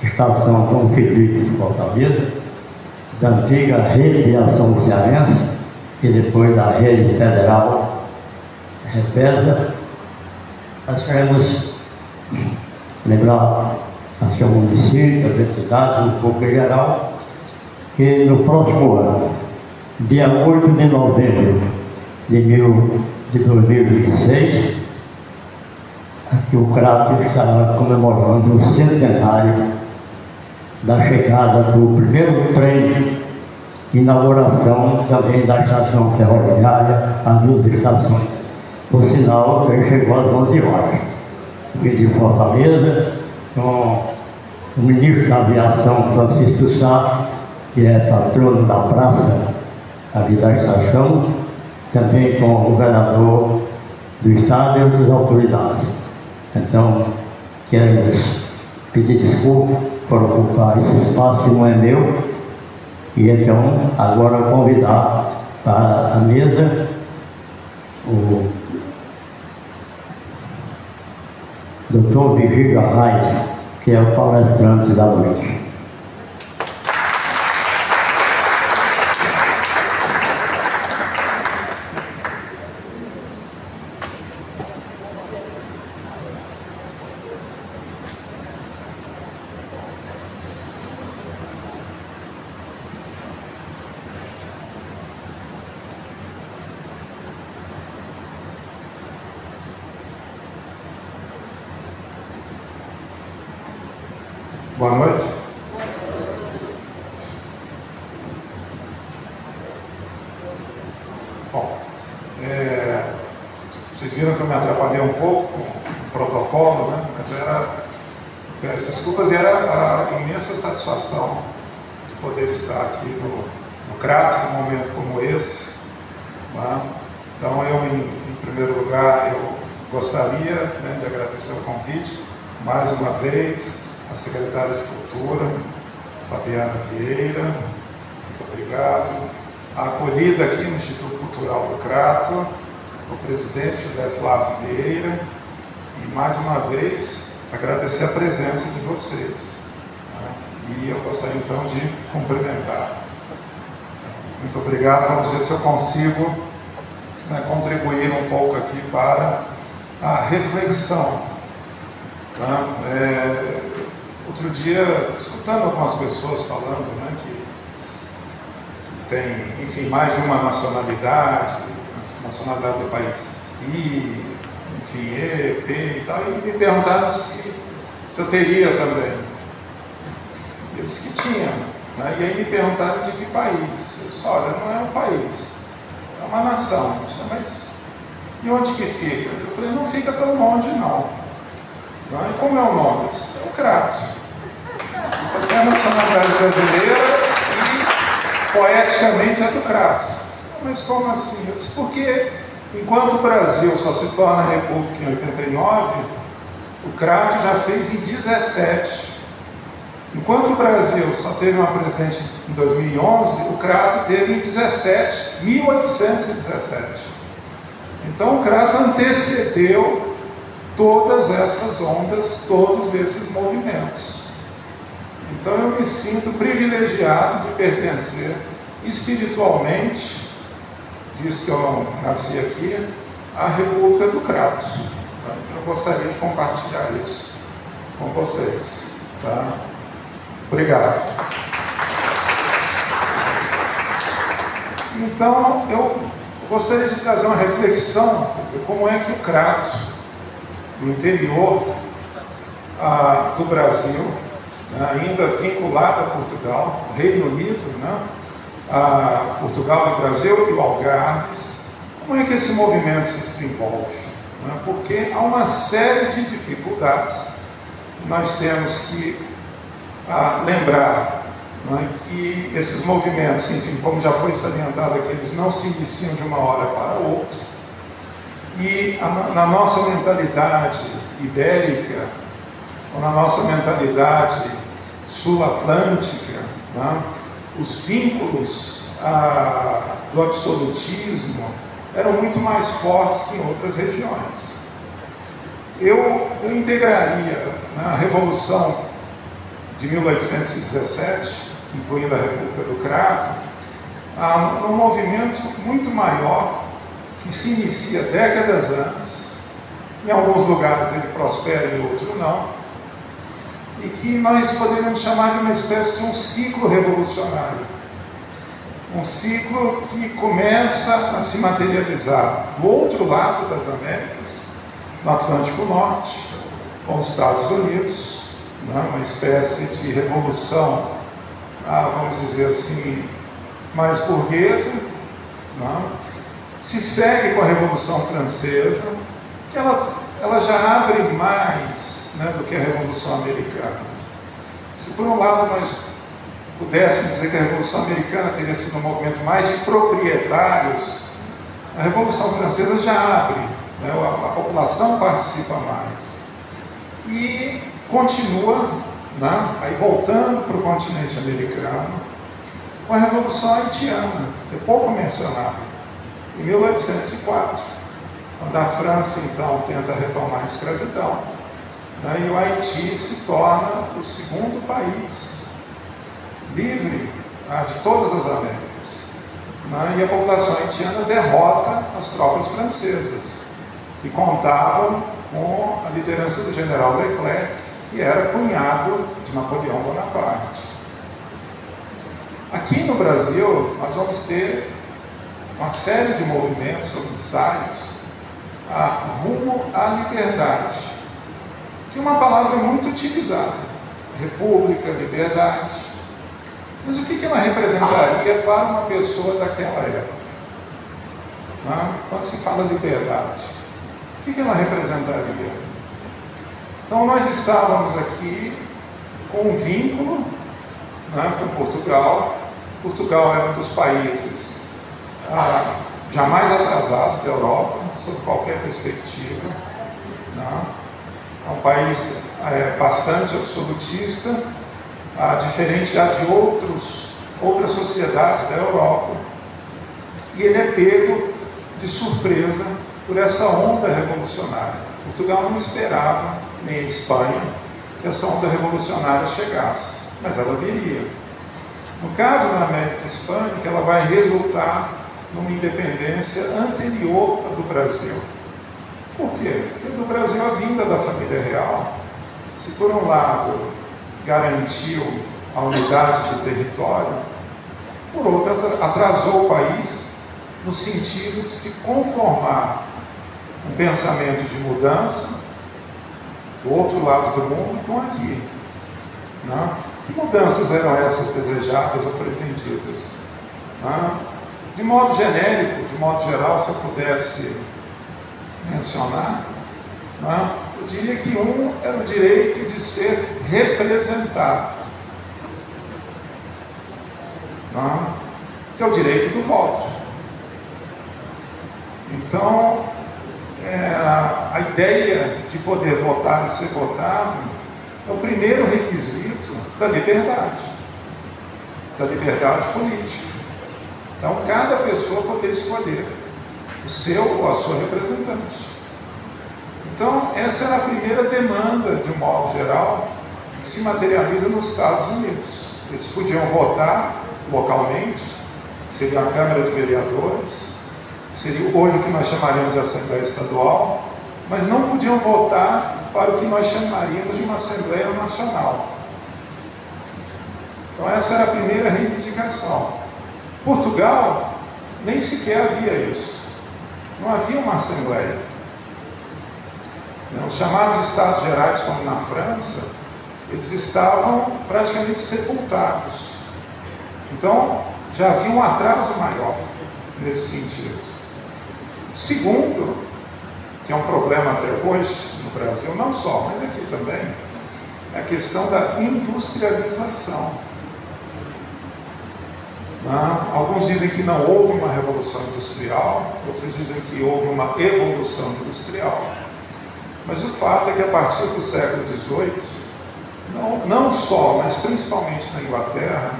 Estação João Felipe de Fortaleza, da antiga Rede de Ação Cearense e depois da Rede Federal Repesa, nós queremos lembrar a seu município, as entidades, o povo em geral, que no próximo ano, dia 8 de novembro de 2026, aqui o Crato estará comemorando o centenário da chegada do primeiro trem, inauguração também da estação ferroviária, as duas estações. Por sinal, ele chegou às 11 horas. Aqui de Fortaleza, com o ministro da Aviação, Francisco Sá, que é patrono da praça aqui da estação, também com o governador do estado e outras autoridades. Então, queremos pedir desculpa por ocupar esse espaço que não é meu, e então agora convidar para a mesa o Dr. Vigílio Arraes, que é o palestrante da noite. Boa noite. Bom, vocês viram que eu me atrapalhei um pouco com o protocolo, né? Mas peço desculpas, e era a imensa satisfação de poder estar aqui no Crato, num momento como esse. Né? Então, em primeiro lugar, eu gostaria, né, de agradecer o convite mais uma vez. A secretária de Cultura, Fabiana Vieira, muito obrigado. A acolhida aqui no Instituto Cultural do Crato, o presidente José Flávio Vieira, e mais uma vez agradecer a presença de vocês. E eu gostaria então de cumprimentar. Muito obrigado. Vamos ver se eu consigo, né, contribuir um pouco aqui para a reflexão. Outro dia, escutando algumas pessoas falando, né, que tem, enfim, mais de uma nacionalidade do país, e, enfim, E, P e tal, e me perguntaram se eu teria também. Eu disse que tinha, né, e aí me perguntaram de que país. Eu disse, olha, não é um país, é uma nação. Eu disse, mas e onde que fica? Eu falei, não fica tão longe não. E como é o nome? É o Crato. Isso aqui é a nacionalidade brasileira e poeticamente é do Crato. Mas como assim? Eu disse, porque enquanto o Brasil só se torna república em 89, o Crato já fez em 17. Enquanto o Brasil só teve uma presidente em 2011, o Crato teve em 1817. Então o Crato antecedeu todas essas ondas, todos esses movimentos. Então eu me sinto privilegiado de pertencer espiritualmente, visto que eu não nasci aqui, à República do Crato. Então eu gostaria de compartilhar isso com vocês. Tá? Obrigado. Então eu gostaria de trazer uma reflexão, quer dizer, como é que o Crato, no interior do Brasil, ainda vinculada a Portugal, Reino Unido, a Portugal e Brasil e o Algarves. Como é que esse movimento se desenvolve? Porque há uma série de dificuldades. Nós temos que lembrar que esses movimentos, enfim, como já foi salientado aqui, eles não se iniciam de uma hora para outra. E na nossa mentalidade ibérica, ou na nossa mentalidade sul-atlântica, os vínculos do absolutismo eram muito mais fortes que em outras regiões. Eu integraria a Revolução de 1817, incluindo a República do Crato, um movimento muito maior que se inicia décadas antes. Em alguns lugares ele prospera, em outros não, e que nós poderíamos chamar de uma espécie de um ciclo revolucionário. Um ciclo que começa a se materializar do outro lado das Américas, no Atlântico Norte, com os Estados Unidos, uma espécie de revolução, vamos dizer assim, mais burguesa, se segue com a Revolução Francesa, que ela já abre mais do que a Revolução Americana. Se por um lado nós pudéssemos dizer que a Revolução Americana teria sido um movimento mais de proprietários, a Revolução Francesa já abre, a população participa mais. E continua, aí voltando para o continente americano, com a Revolução Haitiana, que é pouco mencionada, em 1804, quando a França, então, tenta retomar a escravidão, e o Haiti se torna o segundo país livre de todas as Américas. E a população haitiana derrota as tropas francesas, que contavam com a liderança do general Leclerc, que era cunhado de Napoleão Bonaparte. Aqui no Brasil, nós vamos ter uma série de movimentos ou ensaios rumo à liberdade, que é uma palavra muito utilizada. República, liberdade. Mas o que ela representaria para uma pessoa daquela época? Quando se fala liberdade, o que ela representaria? Então nós estávamos aqui com um vínculo com Portugal. Portugal é um dos países jamais atrasados da Europa, sob qualquer perspectiva. É um país bastante absolutista, diferente já de outras sociedades da Europa. E ele é pego de surpresa por essa onda revolucionária. Portugal não esperava, nem a Espanha, que essa onda revolucionária chegasse, mas ela viria. No caso da América Hispânica, ela vai resultar numa independência anterior à do Brasil. Por quê? Porque no Brasil a vinda da família real, se por um lado garantiu a unidade do território, por outro atrasou o país no sentido de se conformar um pensamento de mudança do outro lado do mundo com aqui. Que mudanças eram essas desejadas ou pretendidas? De modo genérico, de modo geral, se eu pudesse mencionar, eu diria que um era o direito de ser representado, que é o direito do voto. Então, a ideia de poder votar e ser votado é o primeiro requisito da liberdade política. Então, cada pessoa poder escolher o seu ou a sua representante. Então, essa era a primeira demanda, de um modo geral, que se materializa nos Estados Unidos. Eles podiam votar localmente, seria a Câmara de Vereadores, seria hoje o que nós chamaríamos de Assembleia Estadual, mas não podiam votar para o que nós chamaríamos de uma Assembleia Nacional. Então, essa era a primeira reivindicação. Portugal, nem sequer havia isso. Não havia uma Assembleia. Os chamados Estados Gerais, como na França, eles estavam praticamente sepultados. Então, já havia um atraso maior nesse sentido. Segundo, que é um problema até hoje no Brasil, não só, mas aqui também, é a questão da industrialização. Alguns dizem que não houve uma revolução industrial, outros dizem que houve uma evolução industrial. Mas o fato é que a partir do século XVIII, não só, mas principalmente na Inglaterra,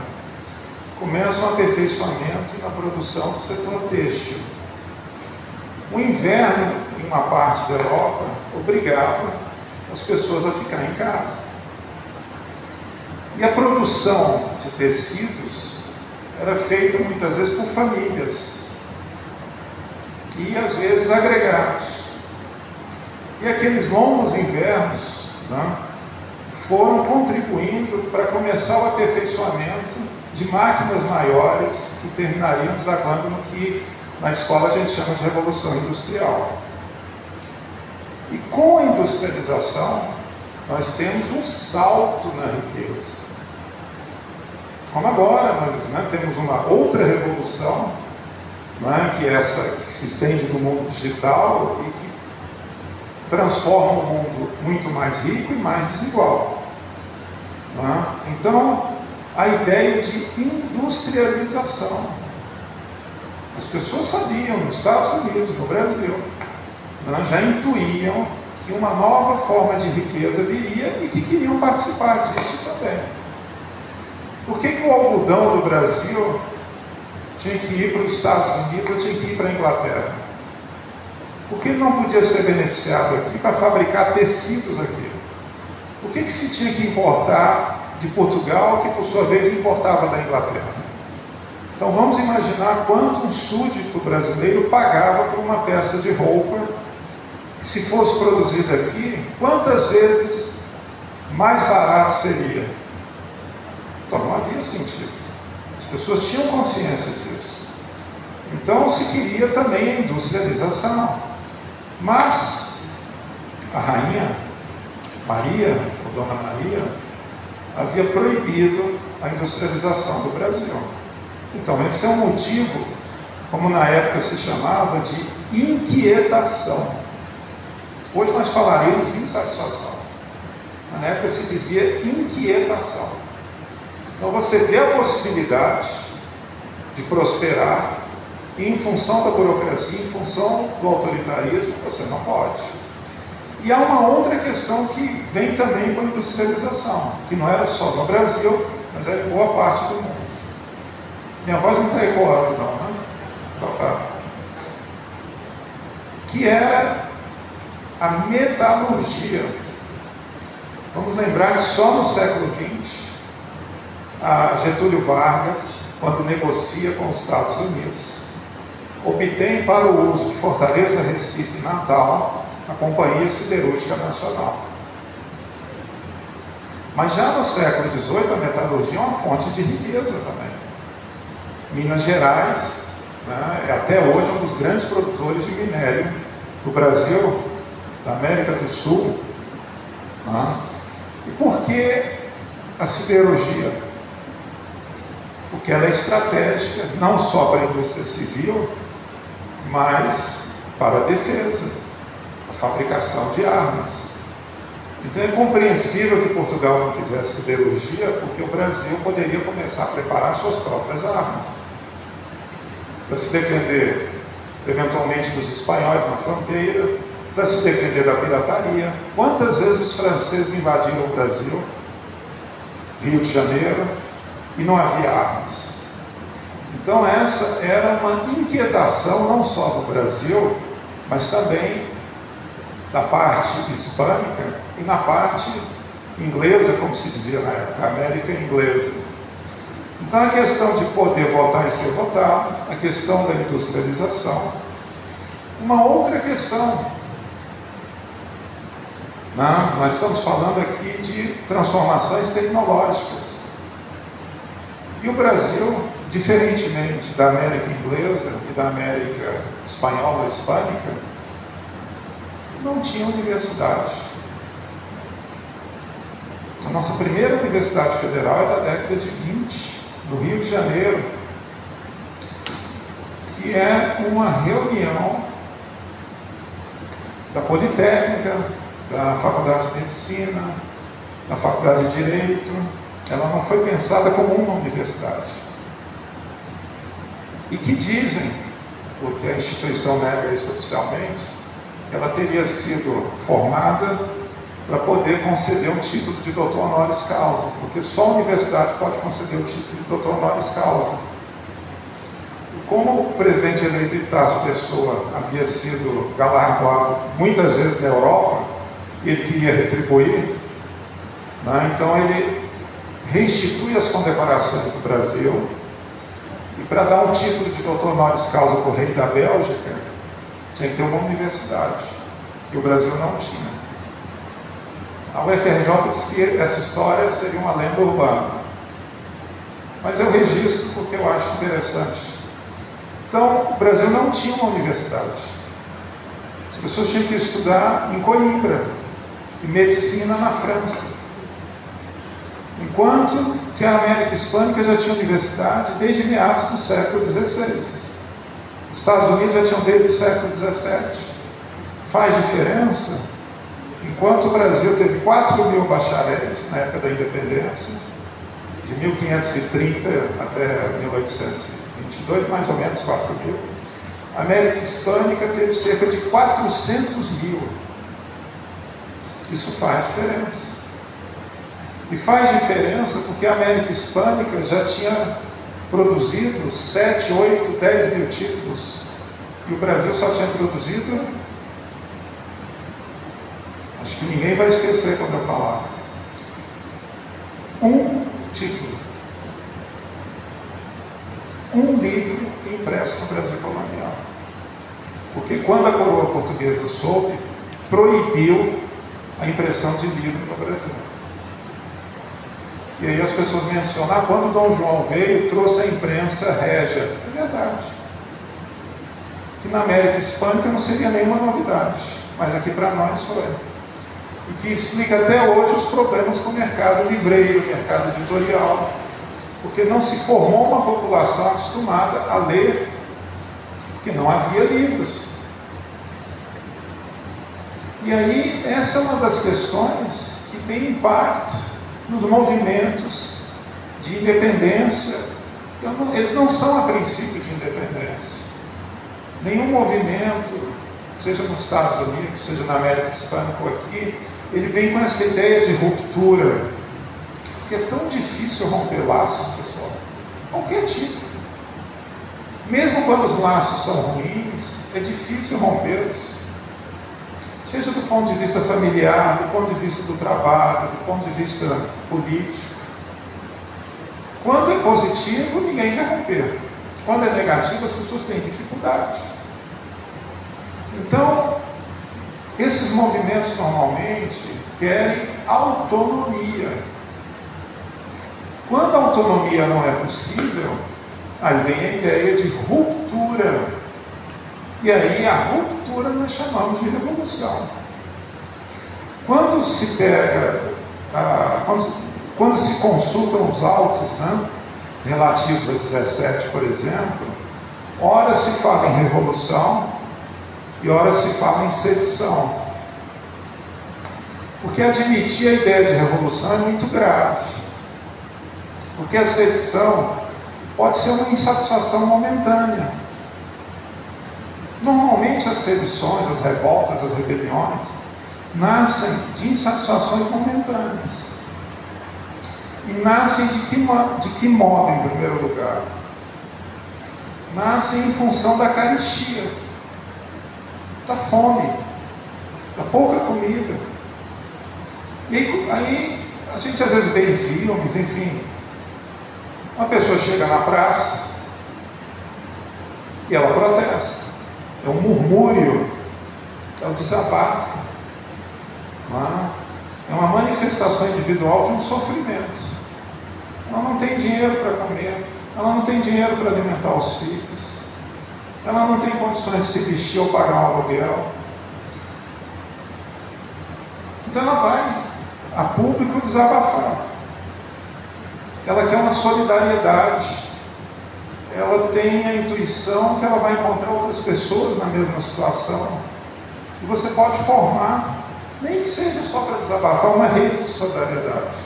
começa um aperfeiçoamento na produção do setor têxtil. O inverno, em uma parte da Europa, obrigava as pessoas a ficar em casa. E a produção de tecidos era feita muitas vezes por famílias e às vezes agregados. E aqueles longos invernos foram contribuindo para começar o aperfeiçoamento de máquinas maiores que terminariam desagando no que na escola a gente chama de Revolução Industrial. E com a industrialização, nós temos um salto na riqueza. Como agora, nós temos uma outra revolução, que é essa que se estende do mundo digital e que transforma o mundo muito mais rico e mais desigual. Então, a ideia de industrialização. As pessoas sabiam, nos Estados Unidos, no Brasil, já intuíam que uma nova forma de riqueza viria e que queriam participar disso também. Por que o algodão do Brasil tinha que ir para os Estados Unidos ou tinha que ir para a Inglaterra? Por que ele não podia ser beneficiado aqui para fabricar tecidos aqui? Por que se tinha que importar de Portugal, que por sua vez importava da Inglaterra? Então vamos imaginar quanto um súdito brasileiro pagava por uma peça de roupa que, se fosse produzida aqui, quantas vezes mais barato seria? Então não havia sentido. As pessoas tinham consciência disso. Então se queria também a industrialização. Mas a rainha Maria, ou Dona Maria, havia proibido a industrialização do Brasil. Então esse é um motivo, como na época se chamava, de inquietação. Hoje nós falaríamos insatisfação. Na época se dizia inquietação. Então você vê a possibilidade de prosperar e, em função da burocracia, em função do autoritarismo, você não pode. E há uma outra questão que vem também com a industrialização, que não era só no Brasil, mas era em boa parte do mundo. Minha voz não está ecoando não, né? Então tá. Que era a metalurgia. Vamos lembrar que só no século XX, Getúlio Vargas, quando negocia com os Estados Unidos, obtém para o uso de Fortaleza, Recife e Natal a Companhia Siderúrgica Nacional. Mas já no século XVIII, a metalurgia é uma fonte de riqueza também. Minas Gerais é até hoje um dos grandes produtores de minério do Brasil, da América do Sul. E por que a siderurgia? Porque ela é estratégica, não só para a indústria civil, mas para a defesa, a fabricação de armas. Então é compreensível que Portugal não quisesse siderurgia, porque o Brasil poderia começar a preparar suas próprias armas para se defender, eventualmente, dos espanhóis na fronteira, para se defender da pirataria. Quantas vezes os franceses invadiram o Brasil, Rio de Janeiro, e não havia armas? Então essa era uma inquietação não só do Brasil, mas também da parte hispânica e na parte inglesa, como se dizia na época, América inglesa. Então a questão de poder votar e ser votado, a questão da industrialização. Uma outra questão, nós estamos falando aqui de transformações tecnológicas. E o Brasil, diferentemente da América inglesa e da América espanhola e hispânica, não tinha universidade. A nossa primeira Universidade Federal é da década de 20, no Rio de Janeiro, que é uma reunião da Politécnica, da Faculdade de Medicina, da Faculdade de Direito. Ela não foi pensada como uma universidade. E que dizem, porque a instituição nega isso oficialmente, ela teria sido formada para poder conceder um título de doutor honoris causa, porque só a universidade pode conceder o título de doutor honoris causa. E como o presidente eleito Itácio Pessoa havia sido galardoado muitas vezes na Europa, e ele queria retribuir, né? Então ele restitui as condecorações do Brasil, e para dar um título de doutor honoris causa para o rei da Bélgica, tinha que ter uma universidade, que o Brasil não tinha. A UFRJ diz que essa história seria uma lenda urbana, mas eu registro porque eu acho interessante. Então, o Brasil não tinha uma universidade. As pessoas tinham que estudar em Coimbra, e medicina na França. Enquanto que a América Hispânica já tinha universidade desde meados do século XVI. Os Estados Unidos já tinham desde o século XVII. Faz diferença? Enquanto o Brasil teve 4.000 bacharéis na época da independência, de 1530 até 1822, mais ou menos 4.000, a América Hispânica teve cerca de 400.000. Isso faz diferença. E faz diferença porque a América Hispânica já tinha produzido 7, 8, 10 mil títulos. E o Brasil só tinha produzido, acho que ninguém vai esquecer quando eu falar, um título. Um livro impresso no Brasil colonial. Porque quando a coroa portuguesa soube, proibiu a impressão de livro no Brasil. E aí as pessoas mencionam, quando Dom João veio, trouxe a imprensa régia. É verdade. Que na América Hispânica não seria nenhuma novidade, mas aqui para nós foi. E que explica até hoje os problemas com o mercado livreiro, mercado editorial, porque não se formou uma população acostumada a ler, porque não havia livros. E aí, essa é uma das questões que tem impacto nos movimentos de independência. Então, eles não são a princípio de independência. Nenhum movimento, seja nos Estados Unidos, seja na América Hispânica ou aqui, ele vem com essa ideia de ruptura. Porque é tão difícil romper laços, pessoal. Qualquer tipo. Mesmo quando os laços são ruins, é difícil rompê-los. Seja do ponto de vista familiar, do ponto de vista do trabalho, do ponto de vista político. Quando é positivo, ninguém quer romper. Quando é negativo, as pessoas têm dificuldade. Então, esses movimentos normalmente querem autonomia. Quando a autonomia não é possível, aí vem a ideia de ruptura. E aí a ruptura nós chamamos de revolução. Quando se pega, quando se consultam os autos, né, relativos a 17, por exemplo, ora se fala em revolução e ora se fala em sedição. Porque admitir a ideia de revolução é muito grave. Porque a sedição pode ser uma insatisfação momentânea. Normalmente as sedições, as revoltas, as rebeliões nascem de insatisfações momentâneas. E nascem de que modo, em primeiro lugar? Nascem em função da carestia, da fome, da pouca comida. E aí a gente às vezes vê em filmes, enfim, uma pessoa chega na praça e ela protesta. É um murmúrio, é um desabafo, é uma manifestação individual de um sofrimento. Ela não tem dinheiro para comer, ela não tem dinheiro para alimentar os filhos, ela não tem condições de se vestir ou pagar um aluguel. Então ela vai a público desabafar. Ela quer uma solidariedade. Ela tem a intuição que ela vai encontrar outras pessoas na mesma situação. E você pode formar, nem que seja só para desabafar, uma rede de solidariedade.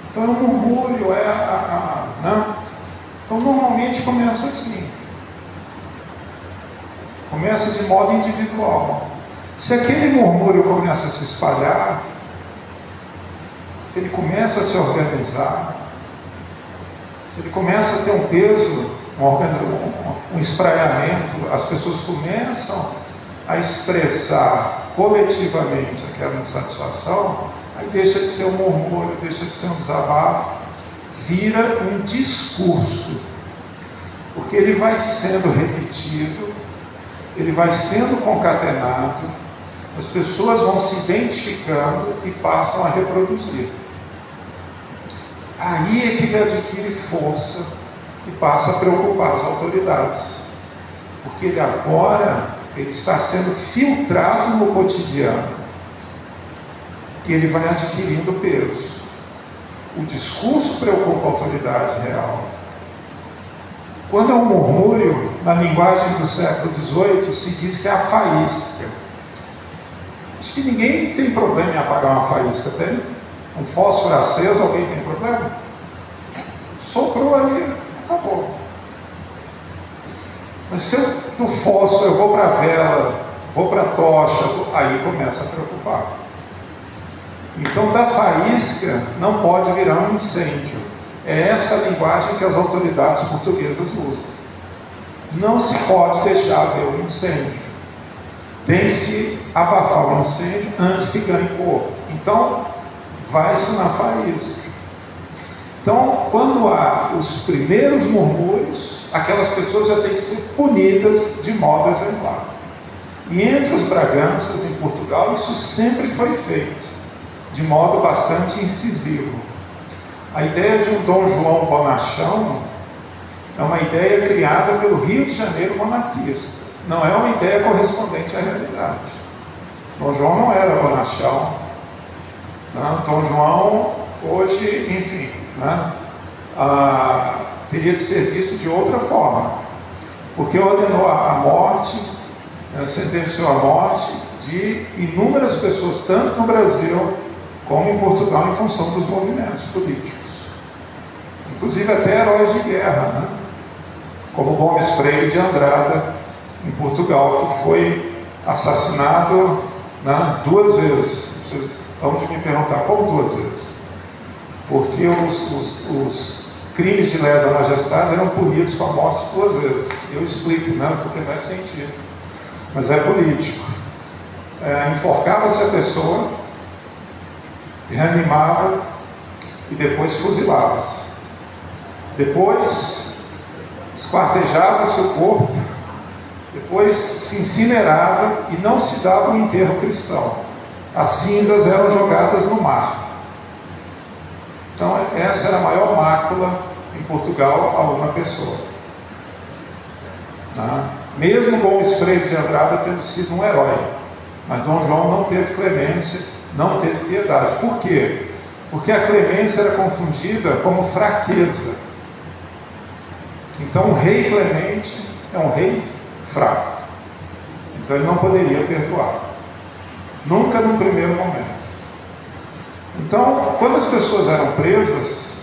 Então, o murmúrio né? Então, normalmente começa assim. Começa de modo individual. Se aquele murmúrio começa a se espalhar, se ele começa a se organizar, se ele começa a ter um peso, um espraiamento, as pessoas começam a expressar coletivamente aquela insatisfação, aí deixa de ser um murmúrio, deixa de ser um desabafo, vira um discurso, porque ele vai sendo repetido, ele vai sendo concatenado, as pessoas vão se identificando e passam a reproduzir. Aí é que ele adquire força e passa a preocupar as autoridades, porque ele agora está sendo filtrado no cotidiano e ele vai adquirindo peso. O discurso preocupa a autoridade real. Quando é um murmúrio, na linguagem do século XVIII, se diz que é a faísca. Acho que ninguém tem problema em apagar uma faísca, tem? Um fósforo aceso, alguém tem problema? Soprou ali, acabou. Mas se eu, do fósforo eu vou para a vela, vou para a tocha, aí começa a preocupar. Então, da faísca não pode virar um incêndio. É essa a linguagem que as autoridades portuguesas usam. Não se pode deixar haver um incêndio. Tem que se abafar o incêndio antes que ganhe corpo. Então, vai-se na faísca. Então, quando há os primeiros murmúrios, aquelas pessoas já têm que ser punidas de modo exemplar. E entre os Braganças, em Portugal, isso sempre foi feito, de modo bastante incisivo. A ideia de um Dom João bonachão é uma ideia criada pelo Rio de Janeiro monarquista. Não é uma ideia correspondente à realidade. Dom João não era bonachão. Não, Dom João, hoje, enfim, né, teria de ser visto de outra forma, porque ordenou a morte, sentenciou a morte de inúmeras pessoas, tanto no Brasil como em Portugal, em função dos movimentos políticos. Inclusive até heróis de guerra, né? Como Gomes Freire de Andrada, em Portugal, que foi assassinado, né, 2 vezes. Vocês vão me perguntar, como 2 vezes? Porque os crimes de lesa majestade eram punidos com a morte 2 vezes. Eu explico, né, porque não é científico, mas é político. Enforcava-se a pessoa, reanimava e depois fuzilava-se. Depois esquartejava-se o corpo, depois se incinerava e não se dava um enterro cristão. As cinzas eram jogadas no mar. Então, essa era a maior mácula em Portugal a uma pessoa. Mesmo Gomes Freire de Andrada tendo sido um herói, mas Dom João não teve clemência, não teve piedade. Por quê? Porque a clemência era confundida como fraqueza. Então, um rei clemente é um rei fraco. Então, ele não poderia perdoar. Nunca no primeiro momento. Então, quando as pessoas eram presas,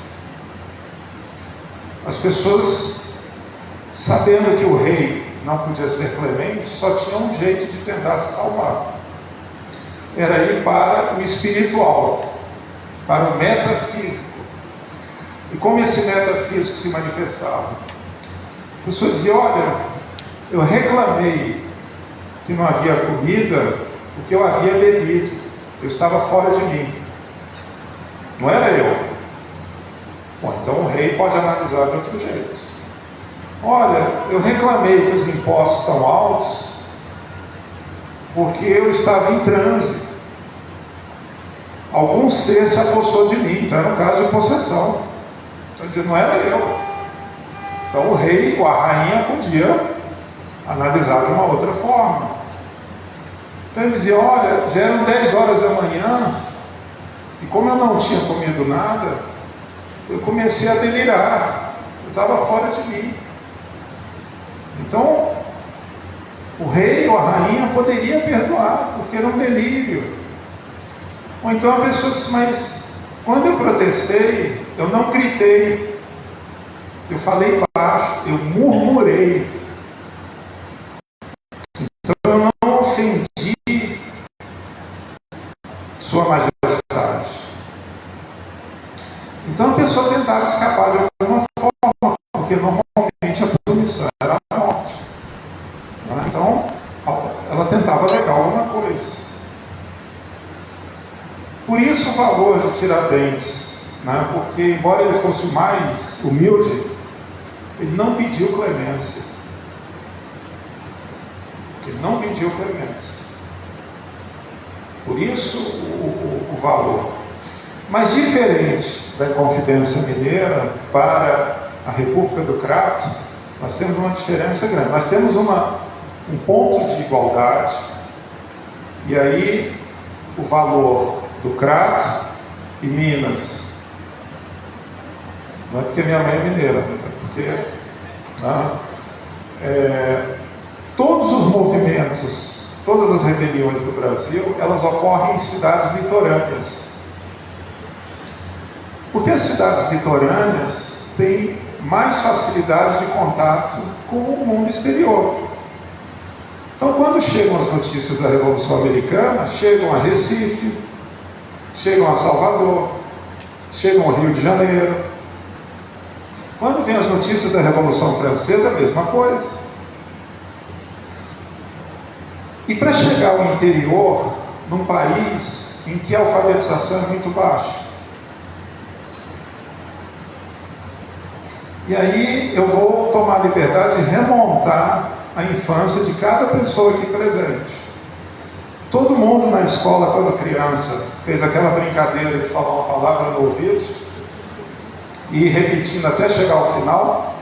as pessoas, sabendo que o rei não podia ser clemente, só tinha um jeito de tentar se salvar. Era ir para o espiritual, para o metafísico. E como esse metafísico se manifestava? A pessoa dizia, olha, eu reclamei que não havia comida porque eu havia bebido, eu estava fora de mim. Não era eu. Bom, então o rei pode analisar de outro jeito. Olha, eu reclamei que os impostos estão altos porque eu estava em transe. Algum ser se apossou de mim, então era um caso de possessão. Então, não era eu. Então o rei ou a rainha podia analisar de uma outra forma. Então ele dizia, olha, já eram 10 horas da manhã E como eu não tinha comido nada, eu comecei a delirar. Eu estava fora de mim. Então, o rei ou a rainha poderia perdoar, porque era um delírio. Ou então a pessoa disse, mas quando eu protestei, eu não gritei, eu falei baixo, eu murmurei. Então eu não ofendi Sua Majestade. Então a pessoa tentava escapar de alguma forma, porque normalmente a punição era a morte. Então ela tentava alegar alguma coisa. Por isso o valor de Tiradentes, né? Porque embora ele fosse o mais humilde, ele não pediu clemência. Ele não pediu clemência. Por isso o valor. Mas diferente da Inconfidência Mineira para a República do Crato, nós temos uma diferença grande. Nós temos um ponto de igualdade, e aí o valor do Crato e Minas. Não é porque minha mãe é mineira, mas é porque todos os movimentos, todas as rebeliões do Brasil, elas ocorrem em cidades litorâneas. Porque as cidades litorâneas têm mais facilidade de contato com o mundo exterior. Então, quando chegam as notícias da Revolução Americana, chegam a Recife, chegam a Salvador, chegam ao Rio de Janeiro. Quando vem as notícias da Revolução Francesa, a mesma coisa. E para chegar ao interior, num país em que a alfabetização é muito baixa. E aí eu vou tomar a liberdade de remontar a infância de cada pessoa aqui presente. Todo mundo na escola, quando criança, fez aquela brincadeira de falar uma palavra no ouvido e ir repetindo até chegar ao final.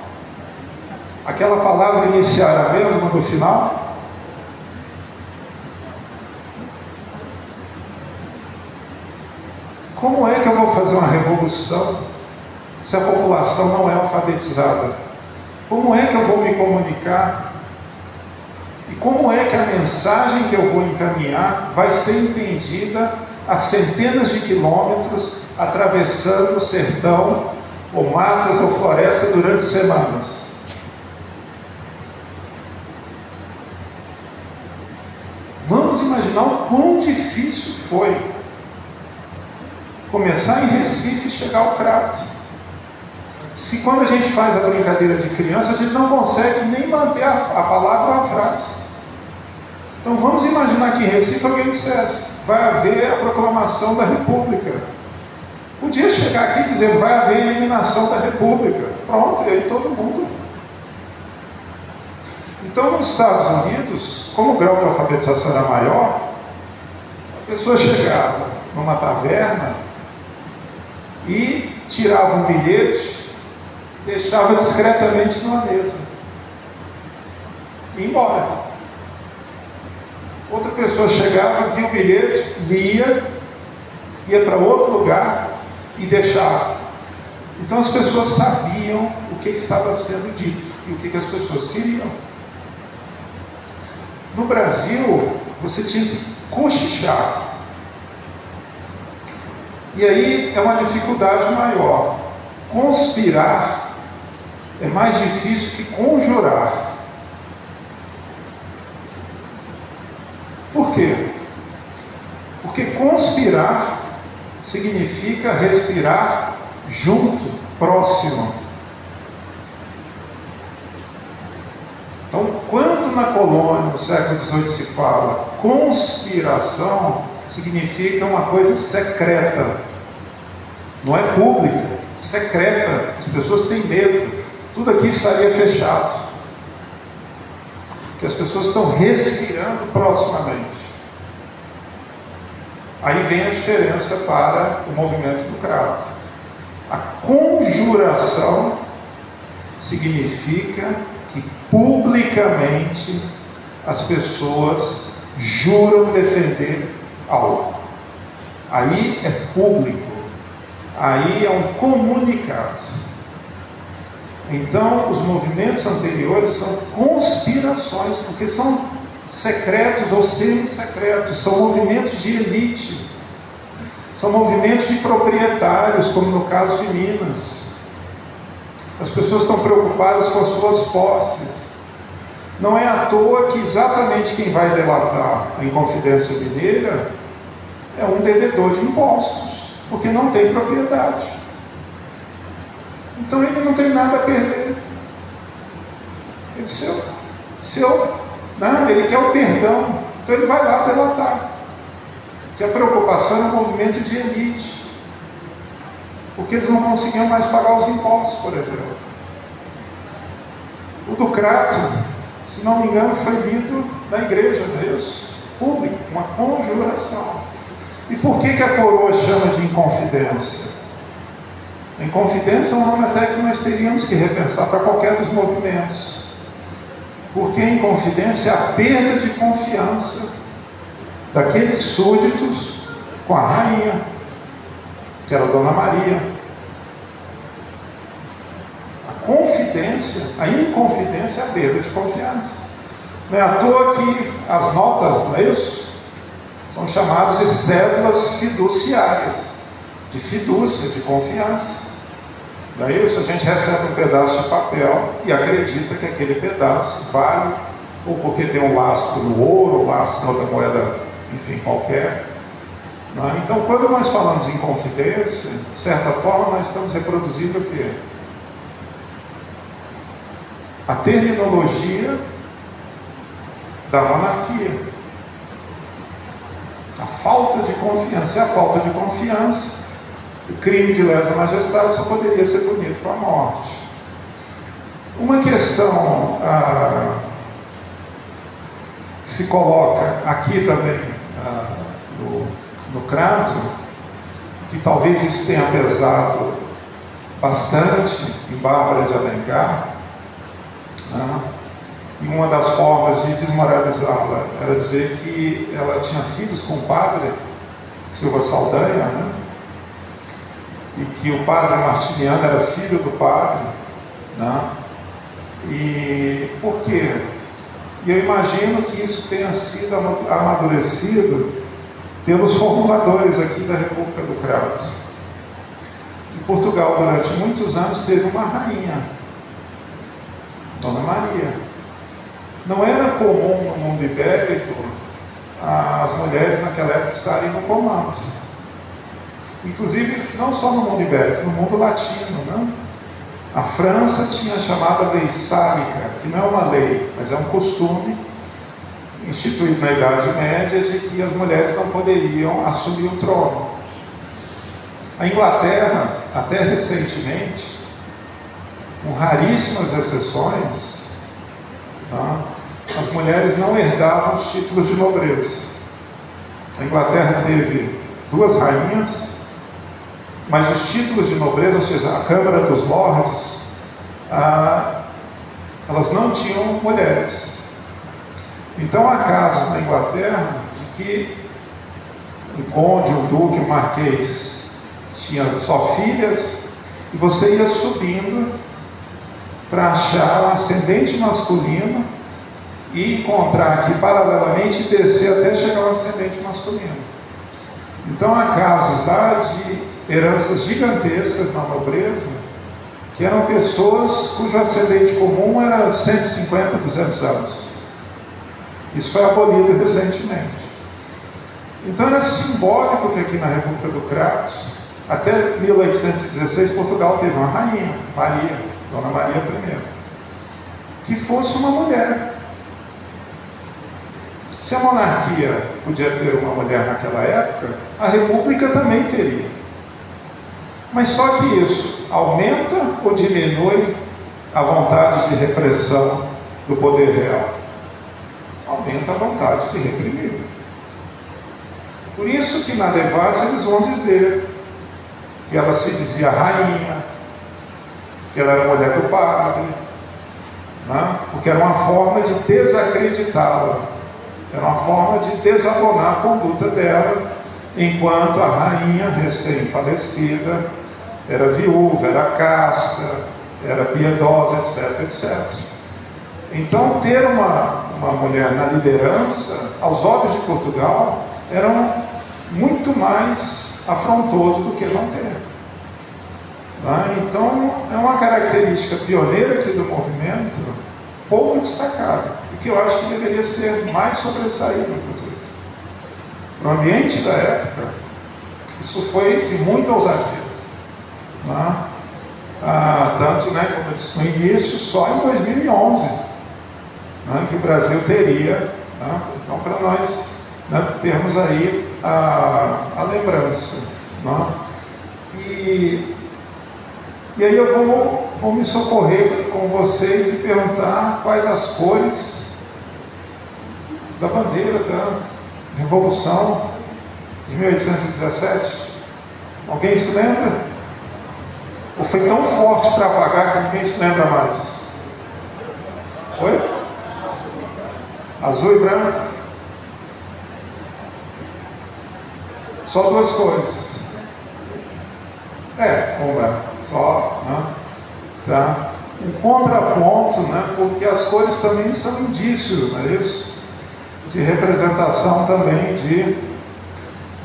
Aquela palavra inicial era a mesma no final. Como é que eu vou fazer uma revolução se a população não é alfabetizada? Como é que eu vou me comunicar? E como é que a mensagem que eu vou encaminhar vai ser entendida a centenas de quilômetros, atravessando o sertão, ou matas, ou floresta durante semanas? Vamos imaginar o quão difícil foi começar em Recife e chegar ao Crato. Se quando a gente faz a brincadeira de criança, a gente não consegue nem manter a palavra ou a frase. Então vamos imaginar que em Recife alguém dissesse, vai haver a proclamação da República. Podia chegar aqui dizendo, vai haver a eliminação da República. Pronto, e aí todo mundo. Então nos Estados Unidos, como o grau de alfabetização era maior, a pessoa chegava numa taverna e tirava um bilhete, deixava discretamente numa mesa e ia embora. Outra pessoa chegava, via o bilhete, lia, ia para outro lugar e deixava. Então as pessoas sabiam o que estava sendo dito e o que as pessoas queriam. No Brasil, você tinha que cochichar. E aí é uma dificuldade maior. Conspirar é mais difícil que conjurar. Por quê? Porque conspirar significa respirar junto, próximo. Então, quando na colônia, no século XVIII, se fala conspiração, significa uma coisa secreta. Não é pública, secreta. As pessoas têm medo. Tudo aqui estaria fechado. Porque as pessoas estão respirando proximamente. Aí vem a diferença para o movimento do Crato. A conjuração significa que publicamente as pessoas juram defender algo. Aí é público, aí é um comunicado. Então, os movimentos anteriores são conspirações, porque são secretos ou semi-secretos, são movimentos de elite, são movimentos de proprietários, como no caso de Minas. As pessoas estão preocupadas com as suas posses. Não é à toa que exatamente quem vai delatar a Inconfidência Mineira é um devedor de impostos, porque não tem propriedade. Então ele não tem nada a perder. Ele ele quer o perdão, então ele vai lá delatar. Que a preocupação é um movimento de elite, porque eles não conseguiam mais pagar os impostos, por exemplo. O do Crato, se não me engano, foi lido na igreja de Deus, público, uma conjuração. E por que a coroa chama de Inconfidência? A Inconfidência é um nome até que nós teríamos que repensar para qualquer dos movimentos. Porque a Inconfidência é a perda de confiança daqueles súditos com a rainha, que era a Dona Maria. A Inconfidência é a perda de confiança. Não é à toa que as notas, não é isso? São chamadas de cédulas fiduciárias, de fidúcia, de confiança. Não é isso? A gente recebe um pedaço de papel e acredita que aquele pedaço vale, ou porque tem um lastro no ouro, ou lastro em outra moeda, enfim, qualquer. Não é? Então, quando nós falamos em confidência, de certa forma, nós estamos reproduzindo o quê? A terminologia da monarquia. A falta de confiança. E a falta de confiança, o crime de lesa majestade só poderia ser punido com a morte. Uma questão que se coloca aqui também no Crato, que talvez isso tenha pesado bastante em Bárbara de Alencar, e uma das formas de desmoralizá-la era dizer que ela tinha filhos com o padre Silva Saldanha, e que o padre Martiniano era filho do padre, e por quê? E eu imagino que isso tenha sido amadurecido pelos formuladores aqui da República do Crato. Em Portugal, durante muitos anos, teve uma rainha, Dona Maria. Não era comum no mundo ibérico as mulheres naquela época estarem no comando. Inclusive, não só no mundo ibérico, no mundo latino, né? A França tinha a chamada lei sálica, que não é uma lei, mas é um costume instituído na Idade Média de que as mulheres não poderiam assumir o trono. A Inglaterra, até recentemente, com raríssimas exceções, as mulheres não herdavam os títulos de nobreza. A Inglaterra teve 2 rainhas, mas os títulos de nobreza, ou seja, a Câmara dos Lords, elas não tinham mulheres. Então há casos na Inglaterra de que um conde, um duque, um marquês tinha só filhas, e você ia subindo para achar um ascendente masculino e encontrar aqui paralelamente e descer até chegar ao ascendente masculino. Então há casos lá de heranças gigantescas na nobreza, que eram pessoas cujo ascendente comum era 150, 200 anos. Isso foi abolido recentemente. Então era simbólico que aqui na República do Crato, até 1816, Portugal teve uma rainha, Maria, Dona Maria I, que fosse uma mulher. Se a monarquia podia ter uma mulher naquela época, a república também teria. Mas só que isso aumenta ou diminui a vontade de repressão do poder real? Aumenta a vontade de reprimir. Por isso que na devassa eles vão dizer que ela se dizia rainha, que ela era mulher do padre, porque era uma forma de desacreditá-la. Era uma forma de desabonar a conduta dela enquanto a rainha recém-falecida era viúva, era casta, era piedosa, etc, etc. Então, ter uma mulher na liderança, aos olhos de Portugal, era muito mais afrontoso do que não ter. Então, é uma característica pioneira aqui do movimento, pouco destacada, e que eu acho que deveria ser mais sobressaído, inclusive. No ambiente da época, isso foi de muita ousadia. Tanto, como eu disse no início, só em 2011 que o Brasil teria, então para nós termos aí a lembrança. E aí eu vou me socorrer com vocês e perguntar quais as cores da bandeira da Revolução de 1817. Alguém se lembra? Ou foi tão forte para apagar que ninguém se lembra mais? Oi? Azul e branco? Só duas cores. Só, Tá? Um contraponto, porque as cores também são indícios, não é isso? De representação também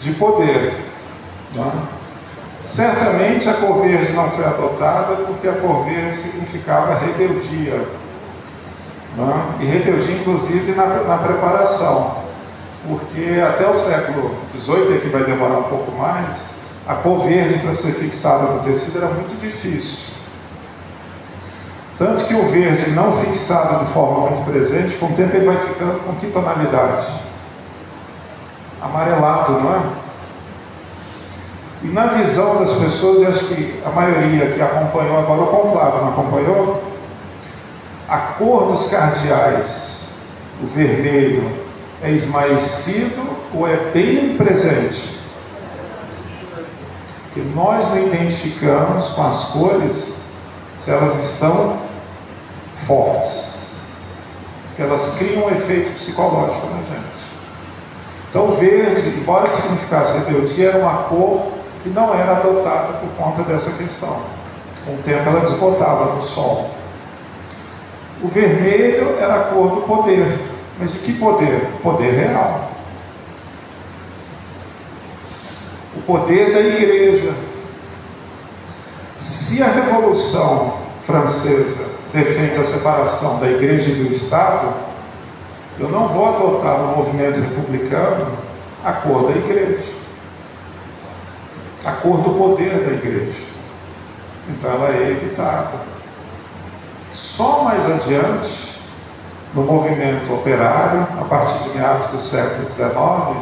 de poder. Certamente a cor verde não foi adotada porque a cor verde significava rebeldia. E rebeldia, inclusive, na preparação. Porque até o século XVIII, que vai demorar um pouco mais, a cor verde para ser fixada no tecido era muito difícil. Tanto que o verde não fixado de forma muito presente, com o tempo ele vai ficando com que tonalidade? Amarelado, não é? E na visão das pessoas, eu acho que a maioria que acompanhou agora o conclave, não acompanhou? A cor dos cardeais, o vermelho, é esmaecido ou é bem presente? Porque nós não identificamos com as cores se elas estão fortes. Porque elas criam um efeito psicológico na gente. Então o verde, embora significasse rebeldia, era uma cor que não era adotada por conta dessa questão. Com o tempo ela desbotava no sol. O vermelho era a cor do poder. Mas de que poder? O poder real. O poder da igreja. Se a Revolução Francesa defende a separação da igreja e do Estado, eu não vou adotar no movimento republicano a cor da igreja, a cor do poder da igreja. Então ela é evitada. Só mais adiante, no movimento operário, a partir de meados do século XIX,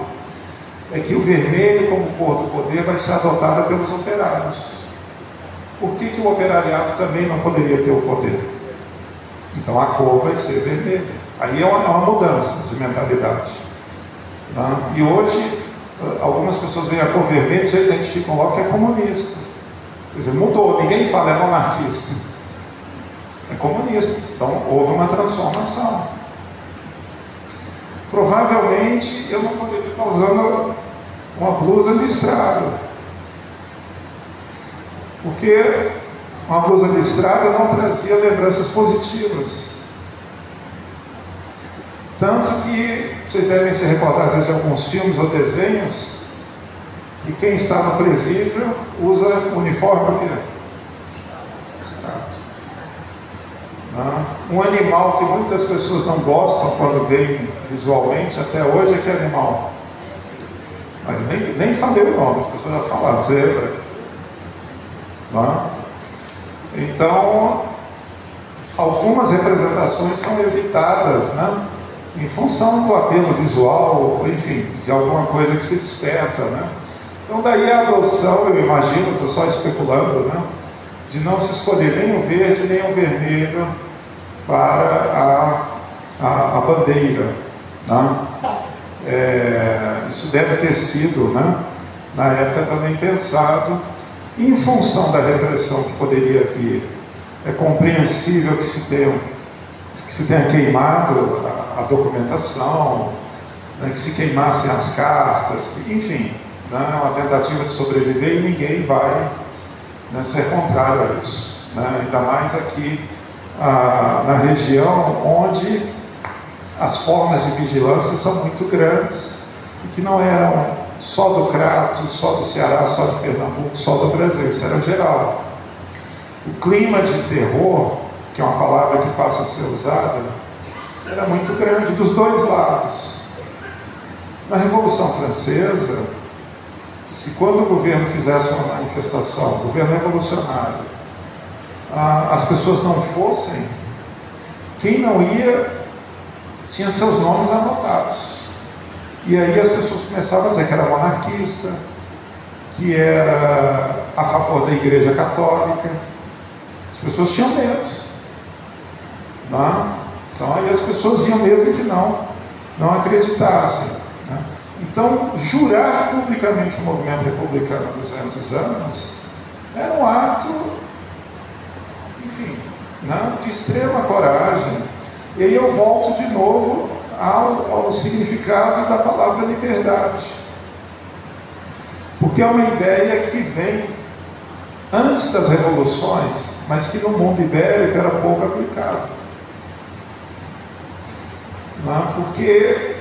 é que o vermelho como cor do poder vai ser adotada pelos operários. Por que o operariado também não poderia ter o poder? Então a cor vai ser vermelha. Aí é uma mudança de mentalidade. E hoje, algumas pessoas veem a cor vermelha e já identificam logo que é comunista. Quer dizer, mudou, ninguém fala é monarquista. É comunista. Então houve uma transformação. Provavelmente eu não poderia estar usando uma blusa listrada. Porque uma blusa listrada não trazia lembranças positivas. Tanto que vocês devem se recordar às vezes, de alguns filmes ou desenhos, e quem está no presídio usa uniforme listrado. Um animal que muitas pessoas não gostam quando veem visualmente, até hoje, é que animal? Mas nem falei o nome, as pessoas já falaram, zebra. Então, algumas representações são evitadas, em função do apelo visual, enfim, de alguma coisa que se desperta, Então daí a adoção, eu imagino, estou só especulando, de não se escolher nem o verde nem o vermelho para a bandeira. Isso deve ter sido, na época também pensado, em função da repressão que poderia vir. É compreensível que se tenha queimado a documentação, que se queimassem as cartas, enfim, né? É uma tentativa de sobreviver e ninguém vai, né, ser contrário a isso, né? Ainda mais aqui na região onde as formas de vigilância são muito grandes e que não eram só do Crato, só do Ceará, só de Pernambuco, só do Brasil, isso era geral. O clima de terror, que é uma palavra que passa a ser usada, era muito grande dos dois lados. Na Revolução Francesa, se quando o governo fizesse uma manifestação, o governo revolucionário, as pessoas não fossem, quem não ia tinha seus nomes anotados. E aí as pessoas começavam a dizer que era monarquista, que era a favor da Igreja Católica. As pessoas tinham medo. Não? Então aí as pessoas iam mesmo que não acreditassem. Né? Então, jurar publicamente o movimento republicano há 200 anos era um ato, enfim, né, de extrema coragem. E aí eu volto de novo ao significado da palavra liberdade. Porque é uma ideia que vem antes das revoluções, mas que no mundo ibérico era pouco aplicada. Porque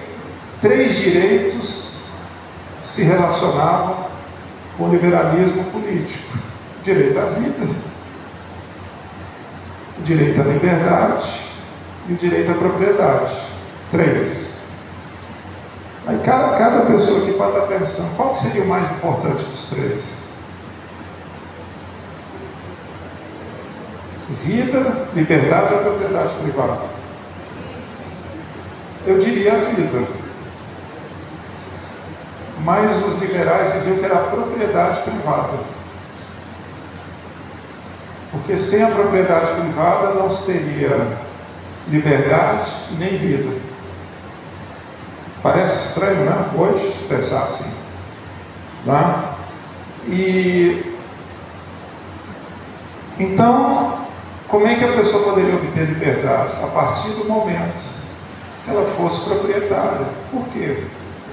3 direitos se relacionavam com o liberalismo político: o direito à vida, o direito à liberdade e o direito à propriedade. 3. Aí cada pessoa que pode estar pensando, qual que seria o mais importante dos 3? Vida, liberdade ou propriedade privada? Eu diria a vida. Mas os liberais diziam que era a propriedade privada. Porque sem a propriedade privada não se teria liberdade nem vida. Parece estranho, né? Hoje, pensar assim. Né? E então, como é que a pessoa poderia obter liberdade? A partir do momento que ela fosse proprietária. Por quê?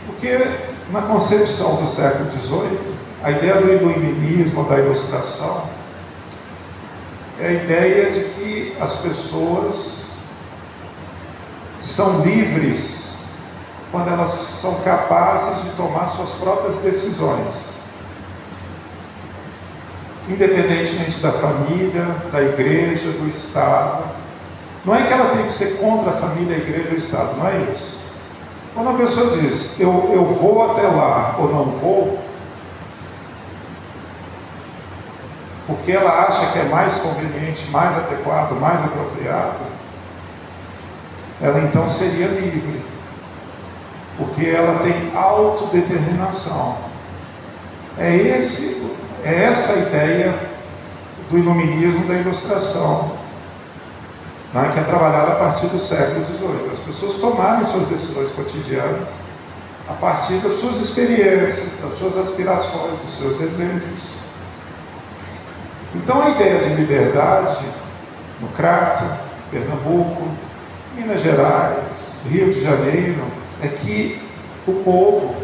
Porque na concepção do século XVIII, a ideia do iluminismo, da ilustração, é a ideia de que as pessoas são livres quando elas são capazes de tomar suas próprias decisões, independentemente da família, da igreja, do Estado. Não é que ela tem que ser contra a família, a igreja e o Estado, não é isso. Quando a pessoa diz, eu vou até lá ou não vou, porque ela acha que é mais conveniente, mais adequado, mais apropriado, ela então seria livre, porque ela tem autodeterminação. É essa a ideia do iluminismo, da ilustração, né, que é trabalhada a partir do século XVIII. As pessoas tomarem suas decisões cotidianas a partir das suas experiências, das suas aspirações, dos seus desejos. Então a ideia de liberdade no Crato, Pernambuco, Minas Gerais, Rio de Janeiro, é que o povo,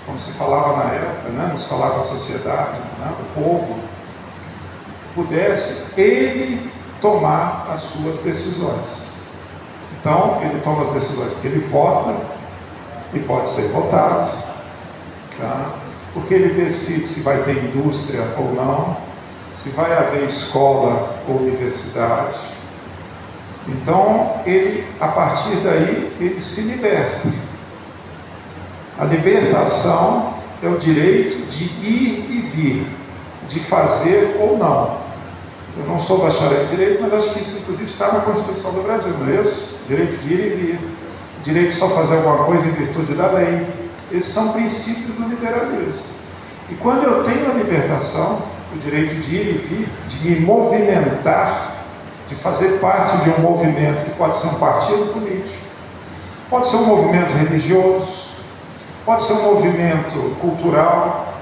como se falava na época, né, nos falava a sociedade, né, o povo pudesse ele tomar as suas decisões. Então ele toma as decisões porque ele vota e pode ser votado, tá? Porque ele decide se vai ter indústria ou não, se vai haver escola ou universidade. Então, ele, a partir daí, ele se liberta. A libertação é o direito de ir e vir, de fazer ou não. Eu não sou bacharel em direito, mas acho que isso, inclusive, está na Constituição do Brasil, não é isso? Direito de ir e vir, direito de só fazer alguma coisa em virtude da lei. Esses são princípios do liberalismo. E quando eu tenho a libertação, o direito de ir e vir, de me movimentar, de fazer parte de um movimento que pode ser um partido político, pode ser um movimento religioso, pode ser um movimento cultural,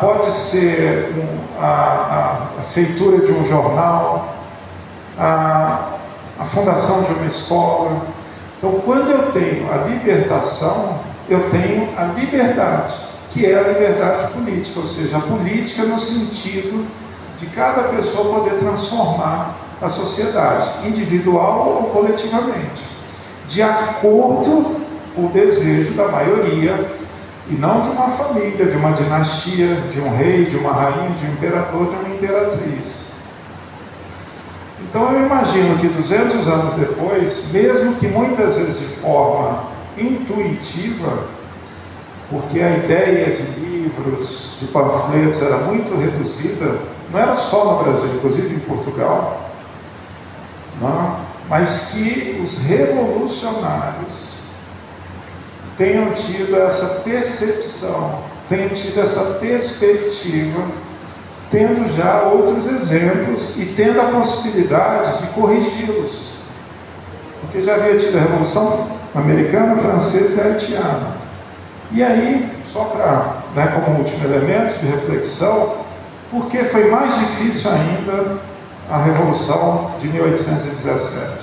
pode ser a feitura de um jornal, a fundação de uma escola. Então, quando eu tenho a libertação, eu tenho a liberdade. que é a liberdade política, ou seja, a política no sentido de cada pessoa poder transformar a sociedade, individual ou coletivamente, de acordo com o desejo da maioria, e não de uma família, de uma dinastia, de um rei, de uma rainha, de um imperador, de uma imperatriz. Então eu imagino que 200 anos depois, mesmo que muitas vezes de forma intuitiva, porque a ideia de livros, de panfletos era muito reduzida, não era só no Brasil, inclusive em Portugal, não, mas que os revolucionários tenham tido essa percepção, tenham tido essa perspectiva, tendo já outros exemplos e tendo a possibilidade de corrigi-los. Porque já havia tido a Revolução Americana, Francesa e Haitiana. E aí, só para dar como último elemento de reflexão, por que foi mais difícil ainda a Revolução de 1817?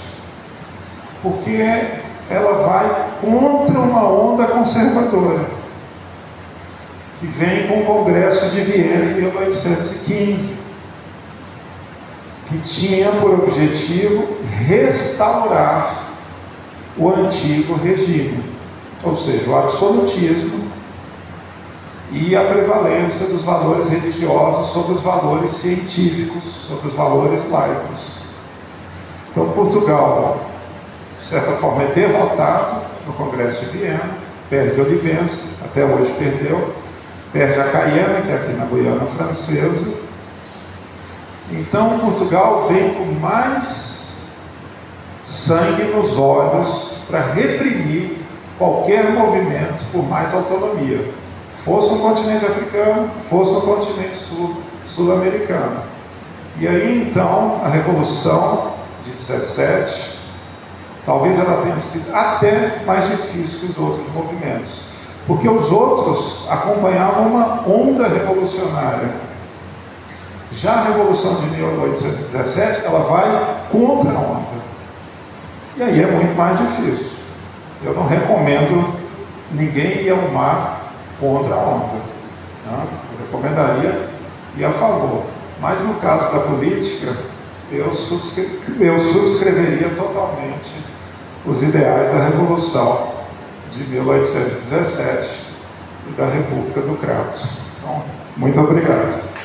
Porque ela vai contra uma onda conservadora, que vem com o Congresso de Viena em 1815, que tinha por objetivo restaurar o antigo regime, ou seja, o absolutismo e a prevalência dos valores religiosos sobre os valores científicos, sobre os valores laicos. Então, Portugal, de certa forma, é derrotado no Congresso de Viena, perde Olivença, até hoje perdeu, perde a Caiana, que é aqui na Guiana Francesa. Então, Portugal vem com mais sangue nos olhos para reprimir qualquer movimento por mais autonomia, fosse no continente africano, fosse no continente sul-americano. E aí, então, a Revolução de 17, talvez ela tenha sido até mais difícil que os outros movimentos, porque os outros acompanhavam uma onda revolucionária. Já a Revolução de 1817, ela vai contra a onda. E aí é muito mais difícil. Eu não recomendo ninguém ir ao mar contra a onda. Tá? Eu recomendaria ir a favor. Mas no caso da política, eu subscreveria totalmente os ideais da Revolução de 1817 e da República do Crato. Então, muito obrigado.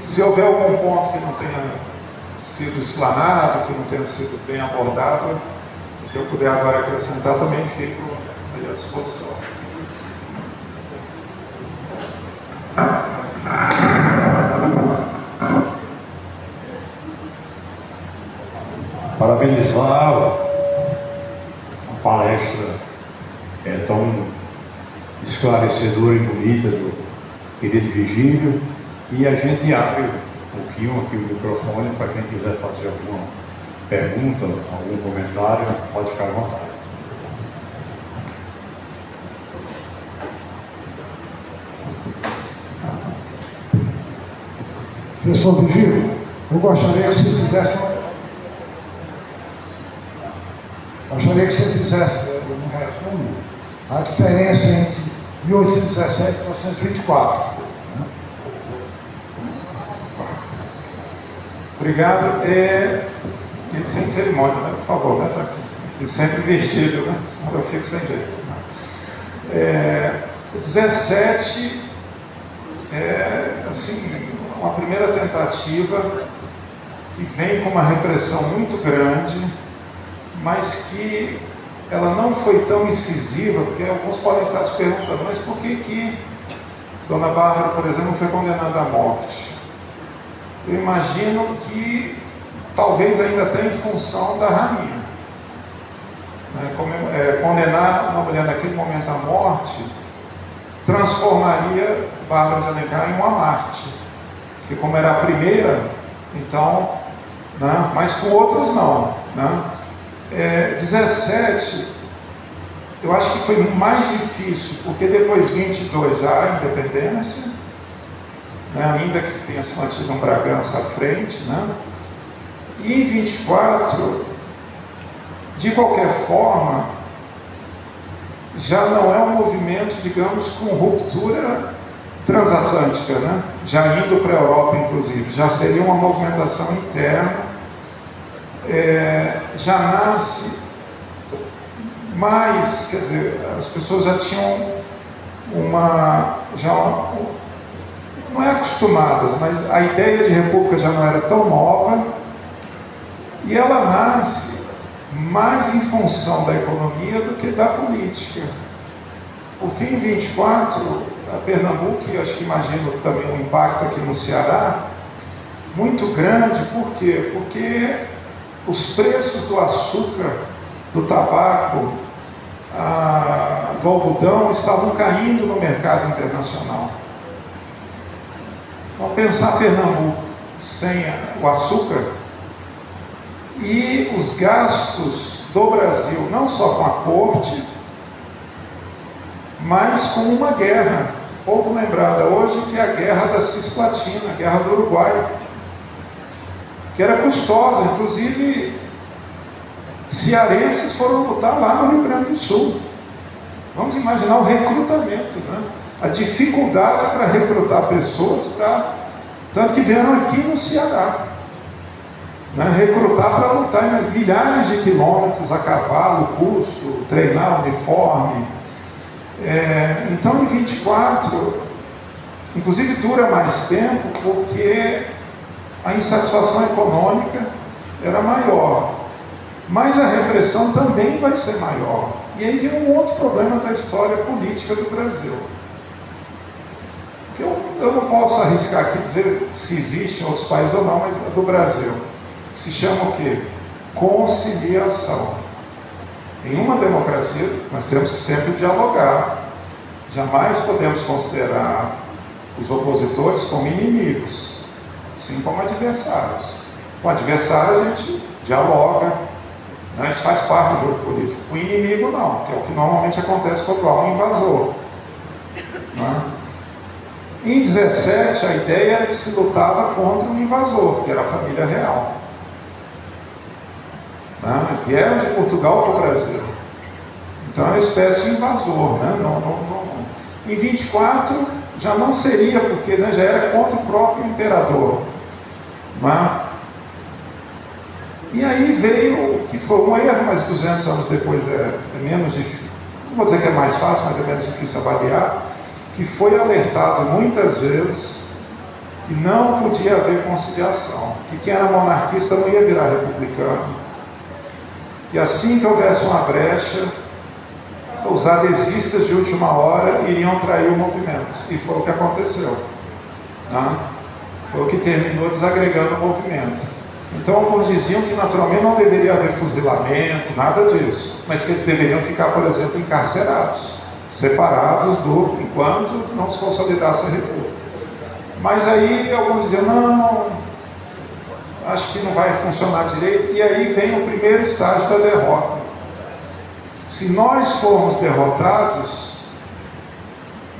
Se houver algum ponto que não tenha sido explanado, que não tenha sido bem abordado, o que eu puder agora acrescentar, também fico à disposição. Parabenizar a palestra tão esclarecedora e bonita do querido Virgílio. E a gente abre um pouquinho aqui o microfone para quem quiser fazer alguma pergunta, algum comentário, pode ficar à vontade. Professor Virgílio, eu gostaria que você fizesse um resumo a diferença entre 1817 e 1924. Obrigado. Sem cerimônia, né? Por favor, né? E sempre vestido, né? Senão eu fico sem jeito. 17 é assim, uma primeira tentativa que vem com uma repressão muito grande, mas que ela não foi tão incisiva, porque alguns podem estar se perguntando, mas por que Dona Bárbara, por exemplo, foi condenada à morte? Eu imagino que talvez ainda até em função da rainha. Condenar uma mulher naquele momento à morte transformaria Bárbara de Alencar em uma Marte, que como era a primeira, então, né, mas com outros não. Né? 17, eu acho que foi mais difícil, porque depois 22 já há independência, né, ainda que se tenha se mantido um Bragança à frente, né? E em 24, de qualquer forma, já não é um movimento, digamos, com ruptura transatlântica, né? Já indo para a Europa, inclusive, já seria uma movimentação interna, já nasce mais, quer dizer, as pessoas já tinham não é acostumadas, mas a ideia de república já não era tão nova, e ela nasce mais em função da economia do que da política. Porque em 24, a Pernambuco, e acho que imagino também um impacto aqui no Ceará, muito grande. Por quê? Porque os preços do açúcar, do tabaco, do algodão estavam caindo no mercado internacional. Vamos pensar Pernambuco sem o açúcar e os gastos do Brasil, não só com a corte, mas com uma guerra, pouco lembrada hoje, que é a guerra da Cisplatina, a guerra do Uruguai, que era custosa, inclusive cearenses foram lutar lá no Rio Grande do Sul. Vamos imaginar o recrutamento, né? A dificuldade para recrutar pessoas, tanto que vieram aqui no Ceará, né? Recrutar para lutar em milhares de quilômetros a cavalo, custo, treinar uniforme. Então em 24, inclusive dura mais tempo, porque a insatisfação econômica era maior, mas a repressão também vai ser maior. E aí vem um outro problema da história política do Brasil. Eu não posso arriscar aqui dizer se existe em outros países ou não, mas é do Brasil. Se chama o quê? Conciliação. Em uma democracia, nós temos que sempre dialogar. Jamais podemos considerar os opositores como inimigos, sim como adversários. Com o adversário a gente dialoga, né? Isso faz parte do jogo político. O inimigo não, que é o que normalmente acontece quando há um invasor. Né? Em 17, a ideia era que se lutava contra um invasor, que era a família real. Né? Vieram de Portugal para o Brasil. Então era uma espécie de invasor. Né? Em 24 já não seria, porque né, já era contra o próprio imperador. Né? E aí veio, que foi um erro, mas 200 anos depois é menos difícil. Não vou dizer que é mais fácil, mas é menos difícil avaliar, que foi alertado muitas vezes que não podia haver conciliação, que quem era monarquista não ia virar republicano, que assim que houvesse uma brecha, os adesistas de última hora iriam trair o movimento, e foi o que aconteceu. Né? Foi o que terminou desagregando o movimento. Então alguns diziam que naturalmente não deveria haver fuzilamento, nada disso, mas que eles deveriam ficar, por exemplo, encarcerados, separados enquanto não se consolidasse a república. Mas aí alguns diziam, não, acho que não vai funcionar direito, e aí vem o primeiro estágio da derrota. Se nós formos derrotados,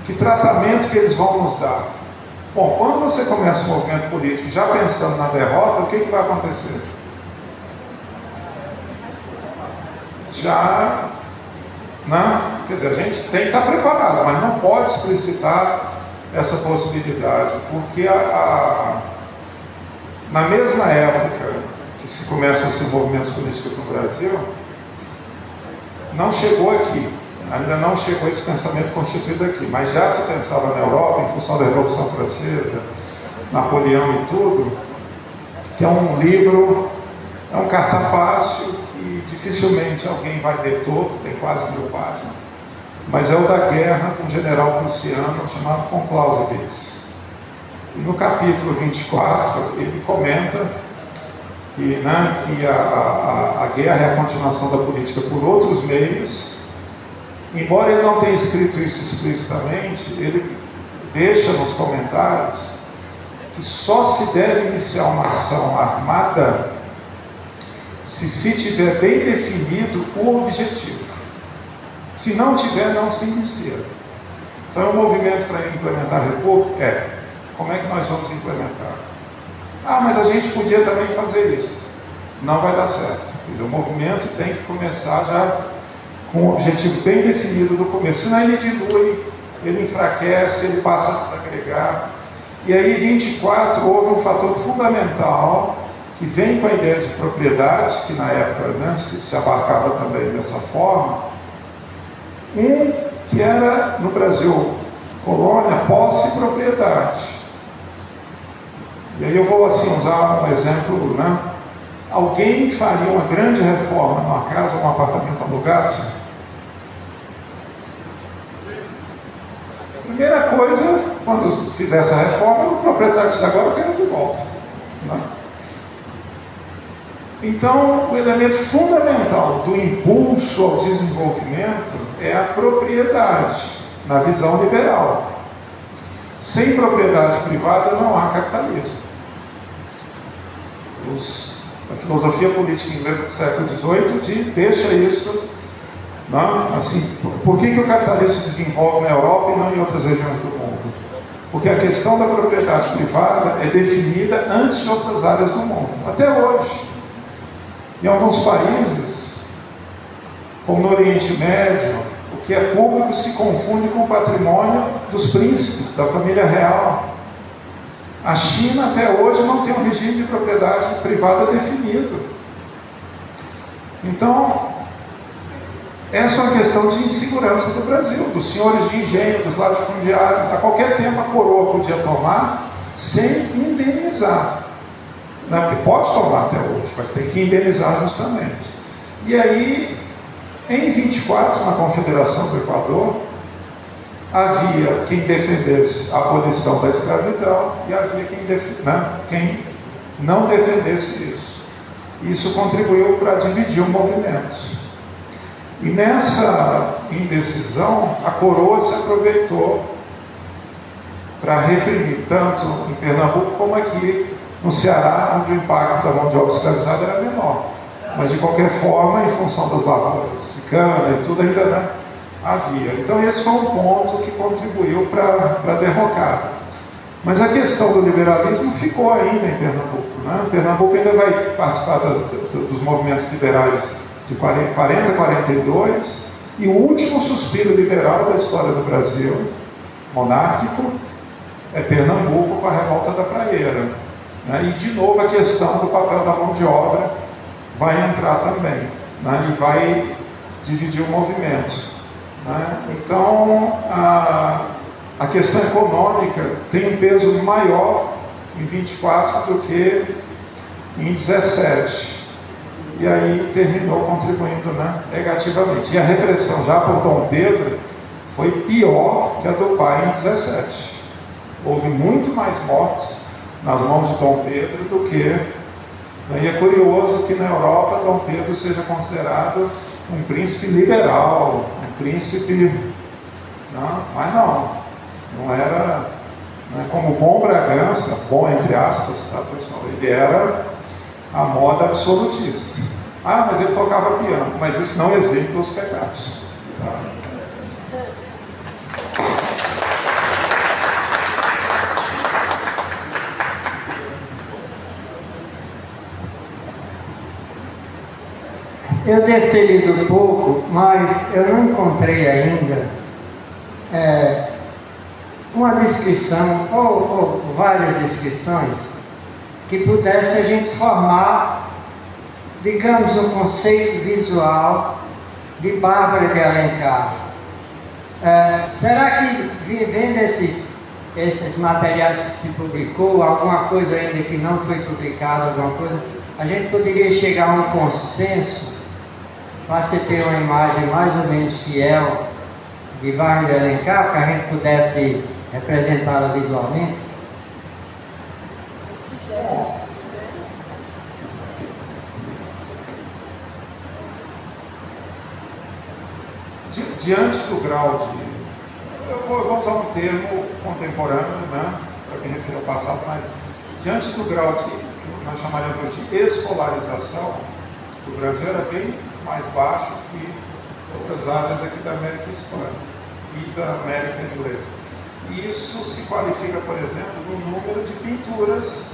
que tratamento que eles vão nos dar? Bom, quando você começa um movimento político já pensando na derrota, o que vai acontecer? Já, né? Quer dizer, a gente tem que estar preparado, mas não pode explicitar essa possibilidade, porque na mesma época que se começam esses movimentos políticos no Brasil, não chegou aqui, ainda não chegou esse pensamento constituído aqui, mas já se pensava na Europa, em função da Revolução Francesa, Napoleão e tudo, que é um livro, é um cartapácio que dificilmente alguém vai ler todo, tem quase 1000 páginas, mas é o da guerra de um general prussiano chamado von Clausewitz. E no capítulo 24 ele comenta que a guerra é a continuação da política por outros meios. Embora ele não tenha escrito isso explicitamente, ele deixa nos comentários que só se deve iniciar uma ação armada se tiver bem definido o objetivo. Se não tiver, não se inicia. Então, o movimento para implementar a República como é que nós vamos implementar? Mas a gente podia também fazer isso. Não vai dar certo. O movimento tem que começar já com um objetivo bem definido do começo. Senão ele dilui, ele enfraquece, ele passa a desagregar. E aí, em 24, houve um fator fundamental que vem com a ideia de propriedade, que na época se abarcava também dessa forma, que era, no Brasil, colônia, posse e propriedade. E aí eu vou usar um exemplo, Alguém faria uma grande reforma numa casa, um apartamento alugado? Primeira coisa, quando fizer essa reforma, o proprietário disse: agora eu quero de volta. Então, o elemento fundamental do impulso ao desenvolvimento é a propriedade, na visão liberal. Sem propriedade privada não há capitalismo. A filosofia política inglesa do século XVIII deixa isso, assim, por que o capitalismo se desenvolve na Europa e não em outras regiões do mundo? Porque a questão da propriedade privada é definida antes de outras áreas do mundo, até hoje. Em alguns países, como no Oriente Médio, o que é público se confunde com o patrimônio dos príncipes, da família real. A China até hoje não tem um regime de propriedade privada definido. Então, essa é uma questão de insegurança do Brasil, dos senhores de engenho, dos latifundiários. A qualquer tempo a coroa podia tomar sem indenizar. Porque pode tomar até hoje, mas tem que indenizar justamente. E aí, em 24, na Confederação do Equador, havia quem defendesse a abolição da escravidão e havia quem não defendesse isso. Isso contribuiu para dividir o movimento. E nessa indecisão, a coroa se aproveitou para reprimir, tanto em Pernambuco como aqui no Ceará, onde o impacto da mão de obra escravizada era menor. Mas, de qualquer forma, em função das lavouras de cana e tudo, ainda havia. Então, esse foi um ponto que contribuiu para a derrocada. Mas a questão do liberalismo ficou ainda em Pernambuco. Pernambuco ainda vai participar dos movimentos liberais de 40 a 42, e o último suspiro liberal da história do Brasil, monárquico, é Pernambuco com a revolta da Praieira. E, de novo, a questão do papel da mão de obra vai entrar também, e vai dividir o movimento. Então, a questão econômica tem um peso maior em 24 do que em 17. E aí terminou contribuindo negativamente. E a repressão já por Dom Pedro foi pior que a do pai em 17. Houve muito mais mortes nas mãos de Dom Pedro do que... E é curioso que na Europa Dom Pedro seja considerado um príncipe liberal, um príncipe... mas não era como bom Bragança, bom entre aspas, tá, pessoal? Ele era a moda absolutista. Mas ele tocava piano, mas isso não exime dos pecados. Tá? Eu devo ter lido pouco, mas eu não encontrei ainda uma descrição, ou várias descrições, que pudesse a gente formar, digamos, um conceito visual de Bárbara de Alencar. Será que, vendo esses materiais que se publicou, alguma coisa ainda que não foi publicada, alguma coisa, a gente poderia chegar a um consenso para se ter uma imagem mais ou menos fiel de Bárbara de Alencar, para que a gente pudesse representá-la visualmente? Diante do grau eu vou usar um termo contemporâneo, né, para me referir ao passado, mas diante do grau que nós chamaríamos de escolarização, o Brasil era bem mais baixo que outras áreas aqui da América Hispânica e da América Inglesa. Isso se qualifica, por exemplo, no número de pinturas,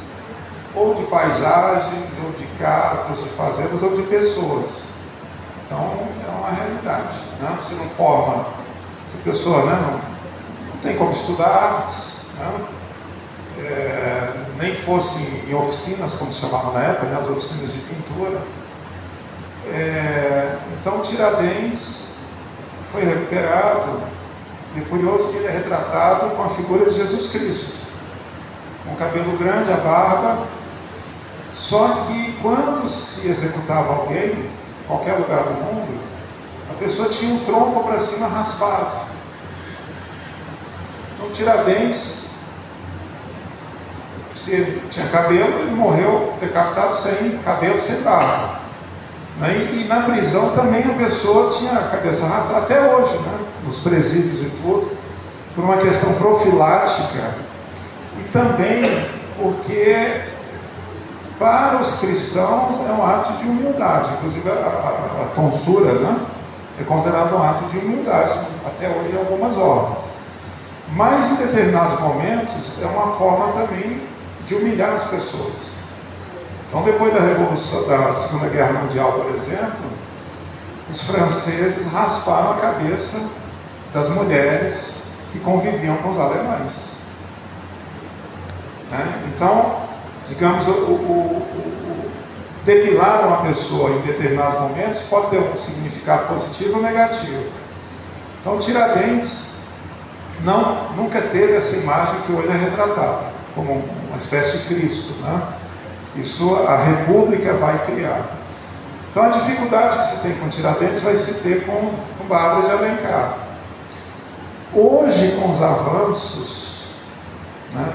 ou de paisagens, ou de casas, de fazendas, ou de pessoas. Então, é uma realidade. Né? Você não forma, se a pessoa, né, não tem como estudar artes, né? Nem fosse em oficinas, como se chamava na época, né, as oficinas de pintura. Então, Tiradentes foi recuperado, e curioso que ele é retratado com a figura de Jesus Cristo, com o cabelo grande, a barba, só que quando se executava alguém, em qualquer lugar do mundo, a pessoa tinha um tronco para cima raspado. Então, Tiradentes, se ele tinha cabelo, ele morreu decapitado sem cabelo, sem barba. E na prisão também a pessoa tinha a cabeça raspada, até hoje, né? Nos presídios e tudo, por uma questão profilática, e também porque para os cristãos é um ato de humildade, inclusive a tonsura, né, é considerado um ato de humildade, até hoje em algumas ordens. Mas em determinados momentos é uma forma também de humilhar as pessoas. Então, depois da Revolução, da Segunda Guerra Mundial, por exemplo, os franceses rasparam a cabeça das mulheres que conviviam com os alemães. Né? Então, digamos, depilar uma pessoa em determinados momentos pode ter um significado positivo ou negativo. Então, Tiradentes nunca teve essa imagem que hoje é retratada, como uma espécie de Cristo, né? Isso a República vai criar. Então, a dificuldade que se tem com Tiradentes vai se ter com Bárbara de Alencar. Hoje, com os avanços, né,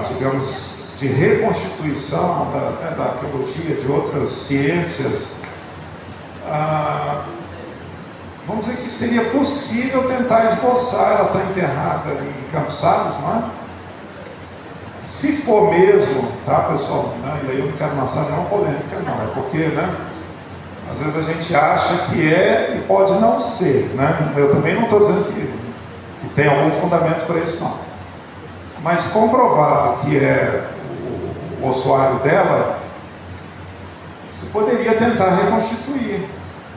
digamos, de reconstituição da arqueologia, de outras ciências, vamos dizer que seria possível tentar esboçar. Ela está enterrada em Campos Sales, não é? Se for mesmo, tá, pessoal, né, e aí eu não quero lançar nenhuma polêmica, não, é porque, né, às vezes a gente acha que é e pode não ser, né? Eu também não estou dizendo que tem algum fundamento para isso, não. Mas comprovado que é o ossuário dela, se poderia tentar reconstituir,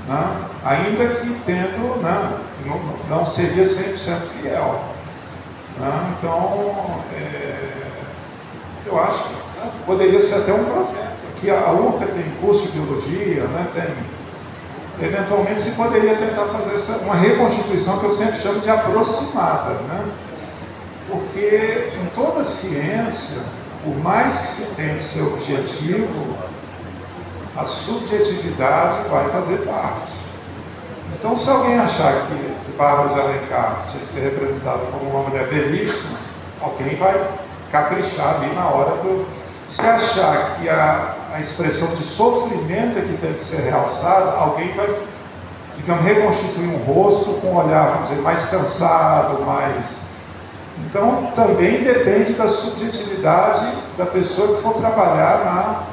né? Ainda que tendo, né, não seria 100% fiel. Né? Então, eu acho que, né, poderia ser até um projeto. Aqui a URCA tem curso de biologia, né, eventualmente se poderia tentar fazer uma reconstituição que eu sempre chamo de aproximada, né? Porque em toda ciência, por mais que se tente ser objetivo, a subjetividade vai fazer parte. Então, se alguém achar que Bárbara de Alencar tinha que ser representada como uma mulher belíssima, alguém vai caprichar ali na hora do... Se achar que a expressão de sofrimento é que tem que ser realçada, alguém vai, digamos, reconstituir um rosto com um olhar, vamos dizer, mais cansado, mais... Então, também depende da subjetividade da pessoa que for trabalhar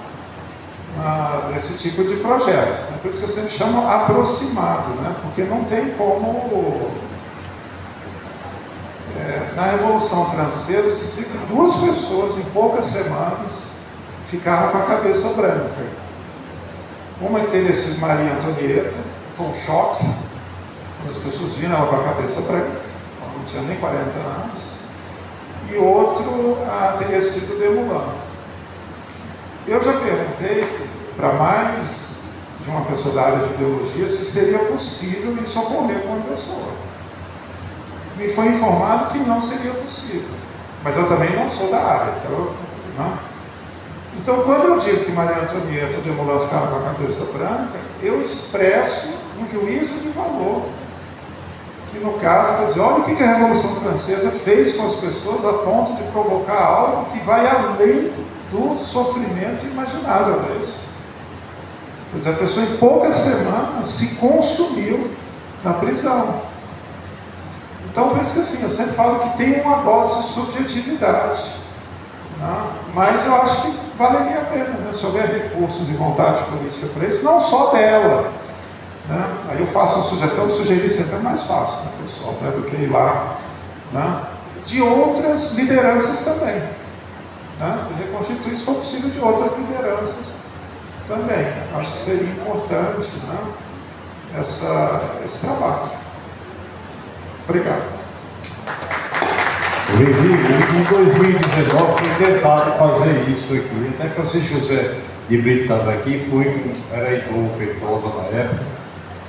nesse tipo de projeto. Por isso que eu sempre chamo aproximado, né? Porque não tem como... na Revolução Francesa, se diz que 2 pessoas, em poucas semanas, ficaram com a cabeça branca. Uma teria sido Maria Antonieta, foi um choque, quando as pessoas viram ela com a cabeça branca, ela não tinha nem 40 anos, e outro teria sido Desmoulins. Eu já perguntei para mais de uma pessoa da área de biologia se seria possível isso ocorrer com uma pessoa. Me foi informado que não seria possível, mas eu também não sou da área, então quando eu digo que Maria Antonieta e Desmoulins ficaram com a cabeça branca, eu expresso um juízo de valor, que no caso, quer dizer, olha o que a Revolução Francesa fez com as pessoas a ponto de provocar algo que vai além do sofrimento imaginável deles. Quer dizer, a pessoa em poucas semanas se consumiu na prisão. Então, por isso que assim, eu sempre falo que tem uma dose de subjetividade, né? Mas eu acho que valeria a pena, né? Se houver recursos e vontade política para isso, não só dela, né? Aí eu faço uma sugestão de sugerir sempre é mais fácil, né, pessoal, né, do que ir lá, né? De outras lideranças também, né? Reconstituir, se for possível, de outras lideranças também. Acho que seria importante, né, esse trabalho. Obrigado. Em 2019 foi tentado fazer isso aqui. Até Francisco José de Brito estava aqui, era Heitor Feitosa na época,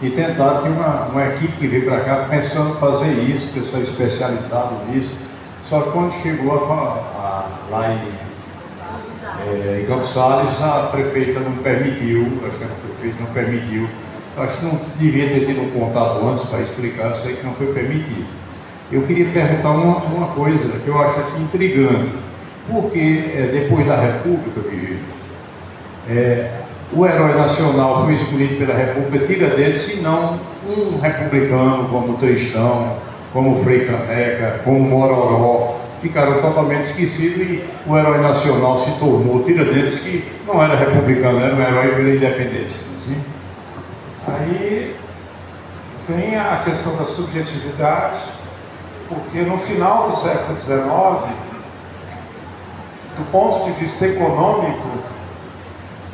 e tentaram, tinha uma equipe que veio para cá pensando em fazer isso, pessoal especializado nisso. Só que quando chegou lá em Campos Sales, a prefeita não permitiu, acho que a prefeita não permitiu. Acho que não devia ter tido um contato antes para explicar, sei que não foi permitido. Eu queria perguntar uma coisa que eu acho assim, intrigante. Porque depois da República, o herói nacional foi escolhido pela República Tiradentes, e não um republicano como Tristão, como Frei Caneca, como Mororó, ficaram totalmente esquecidos, e o herói nacional se tornou Tiradentes, que não era republicano, era um herói pela independência. Assim. Aí vem a questão da subjetividade, porque no final do século XIX, do ponto de vista econômico,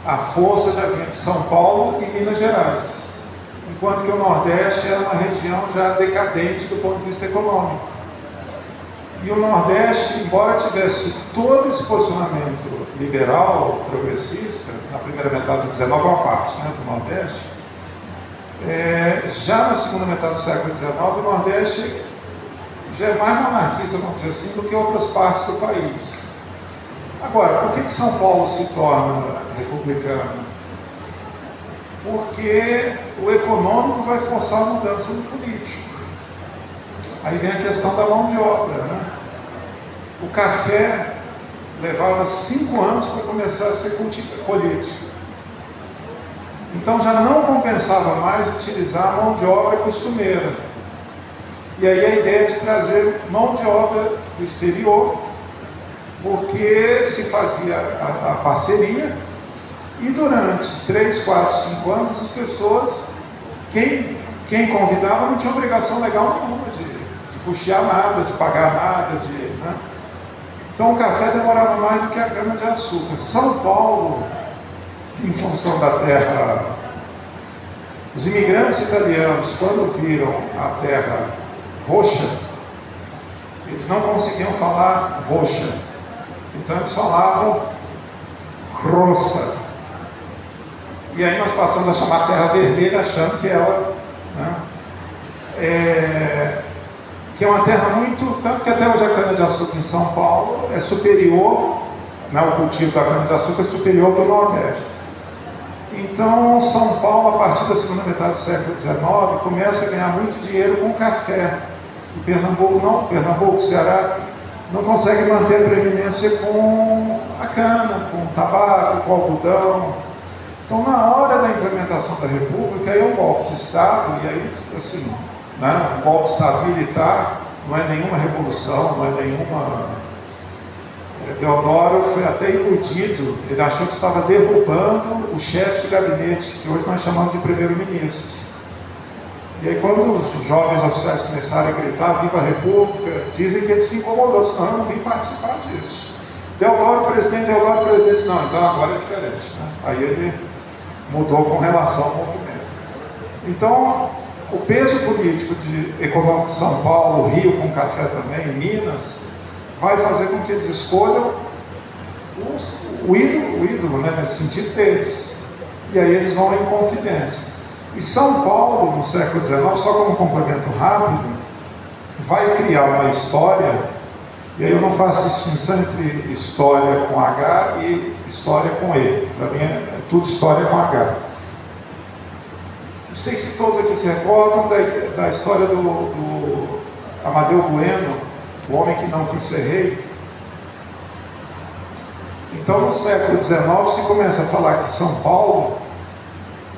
a força já vinha de São Paulo e Minas Gerais, enquanto que o Nordeste era uma região já decadente do ponto de vista econômico. E o Nordeste, embora tivesse todo esse posicionamento liberal, progressista, na primeira metade do XIX, uma parte, né, do Nordeste, já na segunda metade do século XIX, o Nordeste já é mais monarquista, vamos dizer assim, do que outras partes do país. Agora, por que São Paulo se torna republicano? Porque o econômico vai forçar a mudança no político. Aí vem a questão da mão de obra, né? O café levava 5 anos para começar a ser colhido. Então já não compensava mais utilizar a mão de obra costumeira. E aí a ideia de trazer mão de obra do exterior, porque se fazia a parceria, e durante 3, 4, 5 anos as pessoas, quem convidava não tinha obrigação legal nenhuma de custear nada, de pagar nada, né? Então o café demorava mais do que a cana-de-açúcar. São Paulo, em função da terra, os imigrantes italianos, quando viram a terra roxa, eles não conseguiam falar roxa, então eles falavam rossa. E aí nós passamos a chamar a terra vermelha, achando que ela, né, que é uma terra muito, tanto que até hoje a cana-de-açúcar em São Paulo é superior, né, o cultivo da cana-de-açúcar é superior ao Nordeste. Então, São Paulo, a partir da segunda metade do século XIX, começa a ganhar muito dinheiro com café. E Pernambuco não, Pernambuco, Ceará, não consegue manter a preeminência com a cana, com o tabaco, com o algodão. Então, na hora da implementação da República, aí é um golpe de Estado, e aí, assim, né, um golpe de Estado militar, não é nenhuma revolução, não é nenhuma... Deodoro foi até iludido, ele achou que estava derrubando o chefe de gabinete, que hoje nós chamamos de primeiro-ministro. E aí quando os jovens oficiais começaram a gritar, viva a República, dizem que ele se incomodou, senão eu não vim participar disso. Deodoro, presidente, não, então agora é diferente, né? Aí ele mudou com relação ao movimento. Então, o peso político econômico de São Paulo, Rio com café também, Minas, vai fazer com que eles escolham o ídolo, né, nesse sentido deles. E aí eles vão em confidência. E São Paulo, no século XIX, só como complemento rápido, vai criar uma história, e aí eu não faço distinção entre história com H e história com E. Para mim é tudo história com H. Não sei se todos aqui se recordam da história do Amadeu Bueno, o homem que não quis ser rei. Então, no século XIX, se começa a falar que São Paulo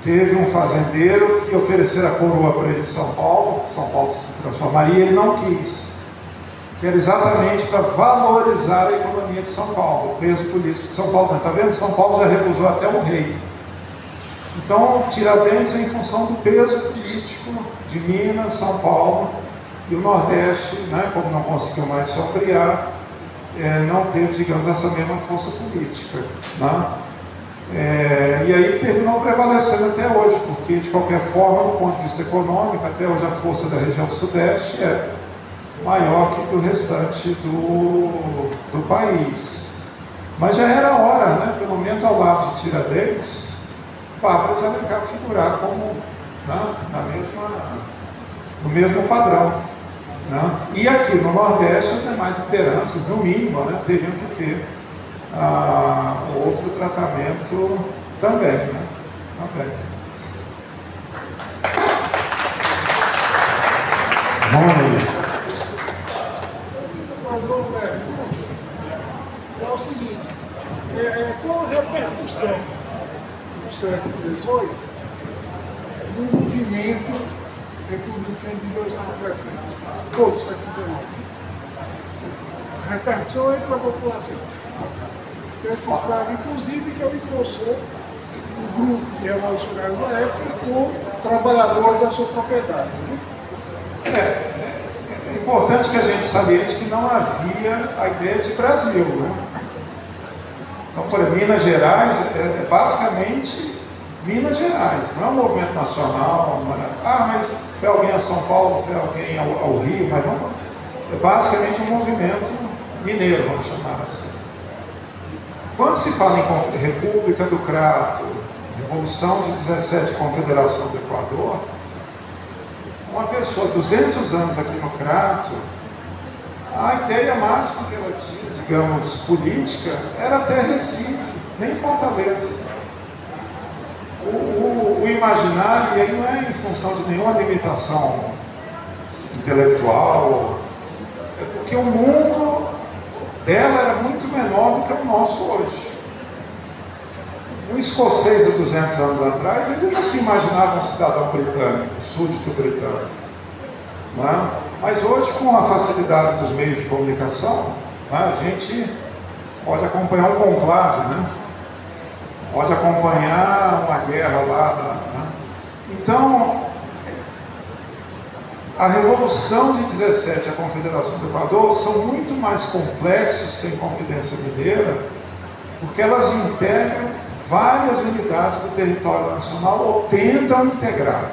teve um fazendeiro que ofereceu a coroa para ele de São Paulo se transformaria, ele não quis. Que era exatamente para valorizar a economia de São Paulo, o peso político de São Paulo. Está vendo? São Paulo já recusou até um rei. Então, Tiradentes é em função do peso político de Minas, São Paulo e o Nordeste, né, como não conseguiu mais se ampliar, não teve, digamos, essa mesma força política. Né? E aí terminou prevalecendo até hoje, porque, de qualquer forma, do ponto de vista econômico, até hoje a força da região Sudeste é maior que do restante do país. Mas já era hora, né, pelo menos ao lado de Tiradentes, Bárbara de Alencar figurar como, né, no mesmo padrão. Né? E aqui no Nordeste, as demais lideranças, no mínimo, né, teriam que ter outro tratamento também. Né? Mas uma pergunta é o seguinte: qual a repercussão do século XVIII no movimento republicano de 1817, todo o século XIX? A repercussão entre a população. Porque se sabe, inclusive, que ele engrossou um grupo de revolucionários da época com trabalhadores da sua propriedade. Né? É importante que a gente saliente que não havia a ideia de Brasil. Né? Então, por exemplo, Minas Gerais é basicamente Minas Gerais, não é um movimento nacional. Mas foi alguém a São Paulo, foi alguém ao Rio, mas não. É basicamente um movimento mineiro, vamos chamar assim. Quando se fala em República do Crato, Revolução de 17, Confederação do Equador, uma pessoa, 200 anos aqui no Crato, a ideia máxima que ela tinha, digamos, política, era até Recife, nem Fortaleza. O imaginário, e aí não é em função de nenhuma limitação intelectual, é porque o mundo dela era muito menor do que o nosso hoje. Um escocês de 200 anos atrás, ele não se imaginava um cidadão britânico, súdito britânico. Não é? Mas hoje, com a facilidade dos meios de comunicação, a gente pode acompanhar um conclave, né? Pode acompanhar uma guerra lá. Né? Então, a Revolução de 17 e a Confederação do Equador são muito mais complexos que a Inconfidência Mineira, porque elas integram várias unidades do território nacional ou tentam integrar.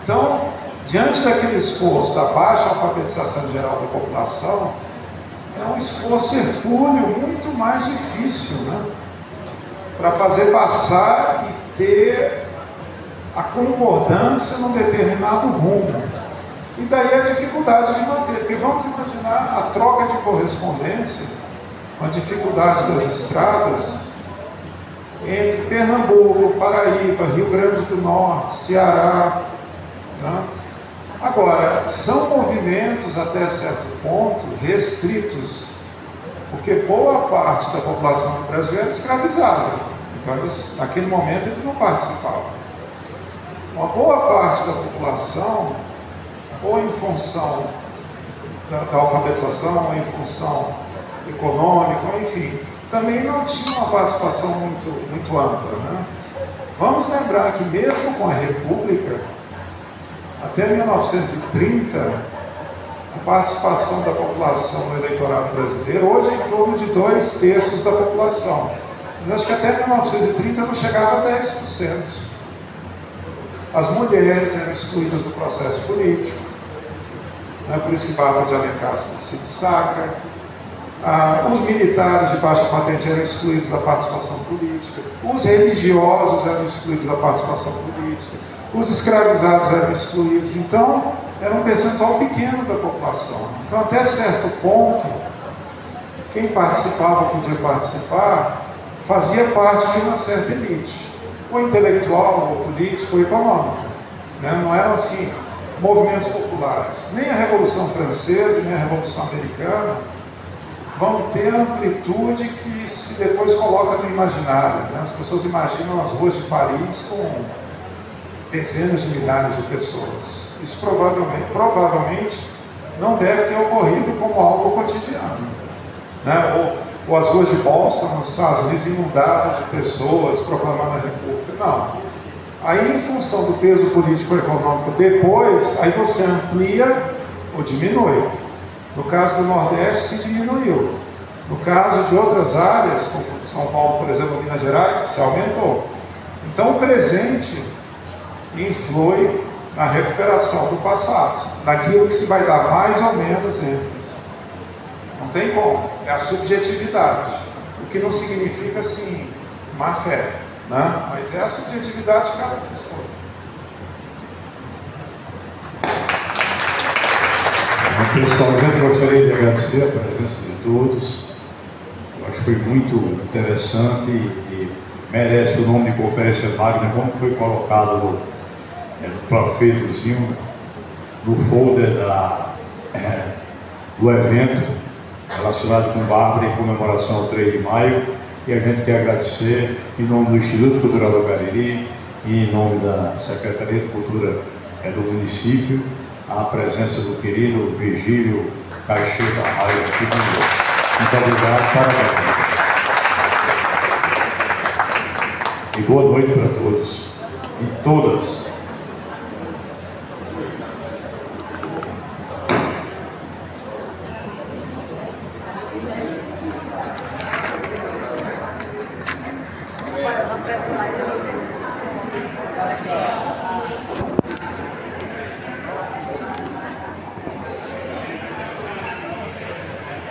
Então, diante daquele esforço da baixa alfabetização geral da população, é um esforço hercúleo muito mais difícil, né? Para fazer passar e ter a concordância num determinado rumo. E daí a dificuldade de manter, porque vamos imaginar a troca de correspondência, a dificuldade das estradas entre Pernambuco, Paraíba, Rio Grande do Norte, Ceará. Né? Agora, são movimentos até certo ponto restritos, porque boa parte da população do Brasil era escravizada. Então, naquele momento, eles não participavam. Uma boa parte da população, ou em função da alfabetização, ou em função econômica, ou enfim, também não tinha uma participação muito ampla. Né? Vamos lembrar que mesmo com a República, até 1930, a participação da população no eleitorado brasileiro hoje é em torno de 2/3 da população. Mas acho que até 1930 não chegava a 10%. As mulheres eram excluídas do processo político, né? Por isso que Bárbara de Alencar se destaca. Os militares de baixa patente eram excluídos da participação política, os religiosos eram excluídos da participação política, os escravizados eram excluídos. Então, era um percentual pequeno da população. Então, até certo ponto, quem participava, podia participar, fazia parte de uma certa elite, ou intelectual, ou político, ou econômico. Né? Não eram assim movimentos populares. Nem a Revolução Francesa, nem a Revolução Americana vão ter a amplitude que se depois coloca no imaginário. Né? As pessoas imaginam as ruas de Paris com dezenas de milhares de pessoas. Isso provavelmente não deve ter ocorrido como algo cotidiano. Né? Ou as ruas de Boston, nos Estados Unidos, inundadas de pessoas proclamando a República. Não. Aí, em função do peso político e econômico depois, aí você amplia ou diminui. No caso do Nordeste, se diminuiu. No caso de outras áreas, como São Paulo, por exemplo, Minas Gerais, se aumentou. Então, o presente influi na recuperação do passado, naquilo que se vai dar mais ou menos ênfase. Não tem como, é a subjetividade, o que não significa, assim, má fé, né? Mas é a subjetividade de cada pessoa. Pessoalmente, eu gostaria de agradecer a presença de todos. Eu acho que foi muito interessante e merece o nome de Conferência Magna, como foi colocado no profetozinho, no folder do evento relacionado com Bárbara em comemoração ao 3 de maio. E a gente quer agradecer em nome do Instituto Cultural do Cariri e em nome da Secretaria de Cultura do município, a presença do querido Virgílio Caixeta Raio aqui conosco. Muito obrigado, parabéns. E boa noite para todos e todas.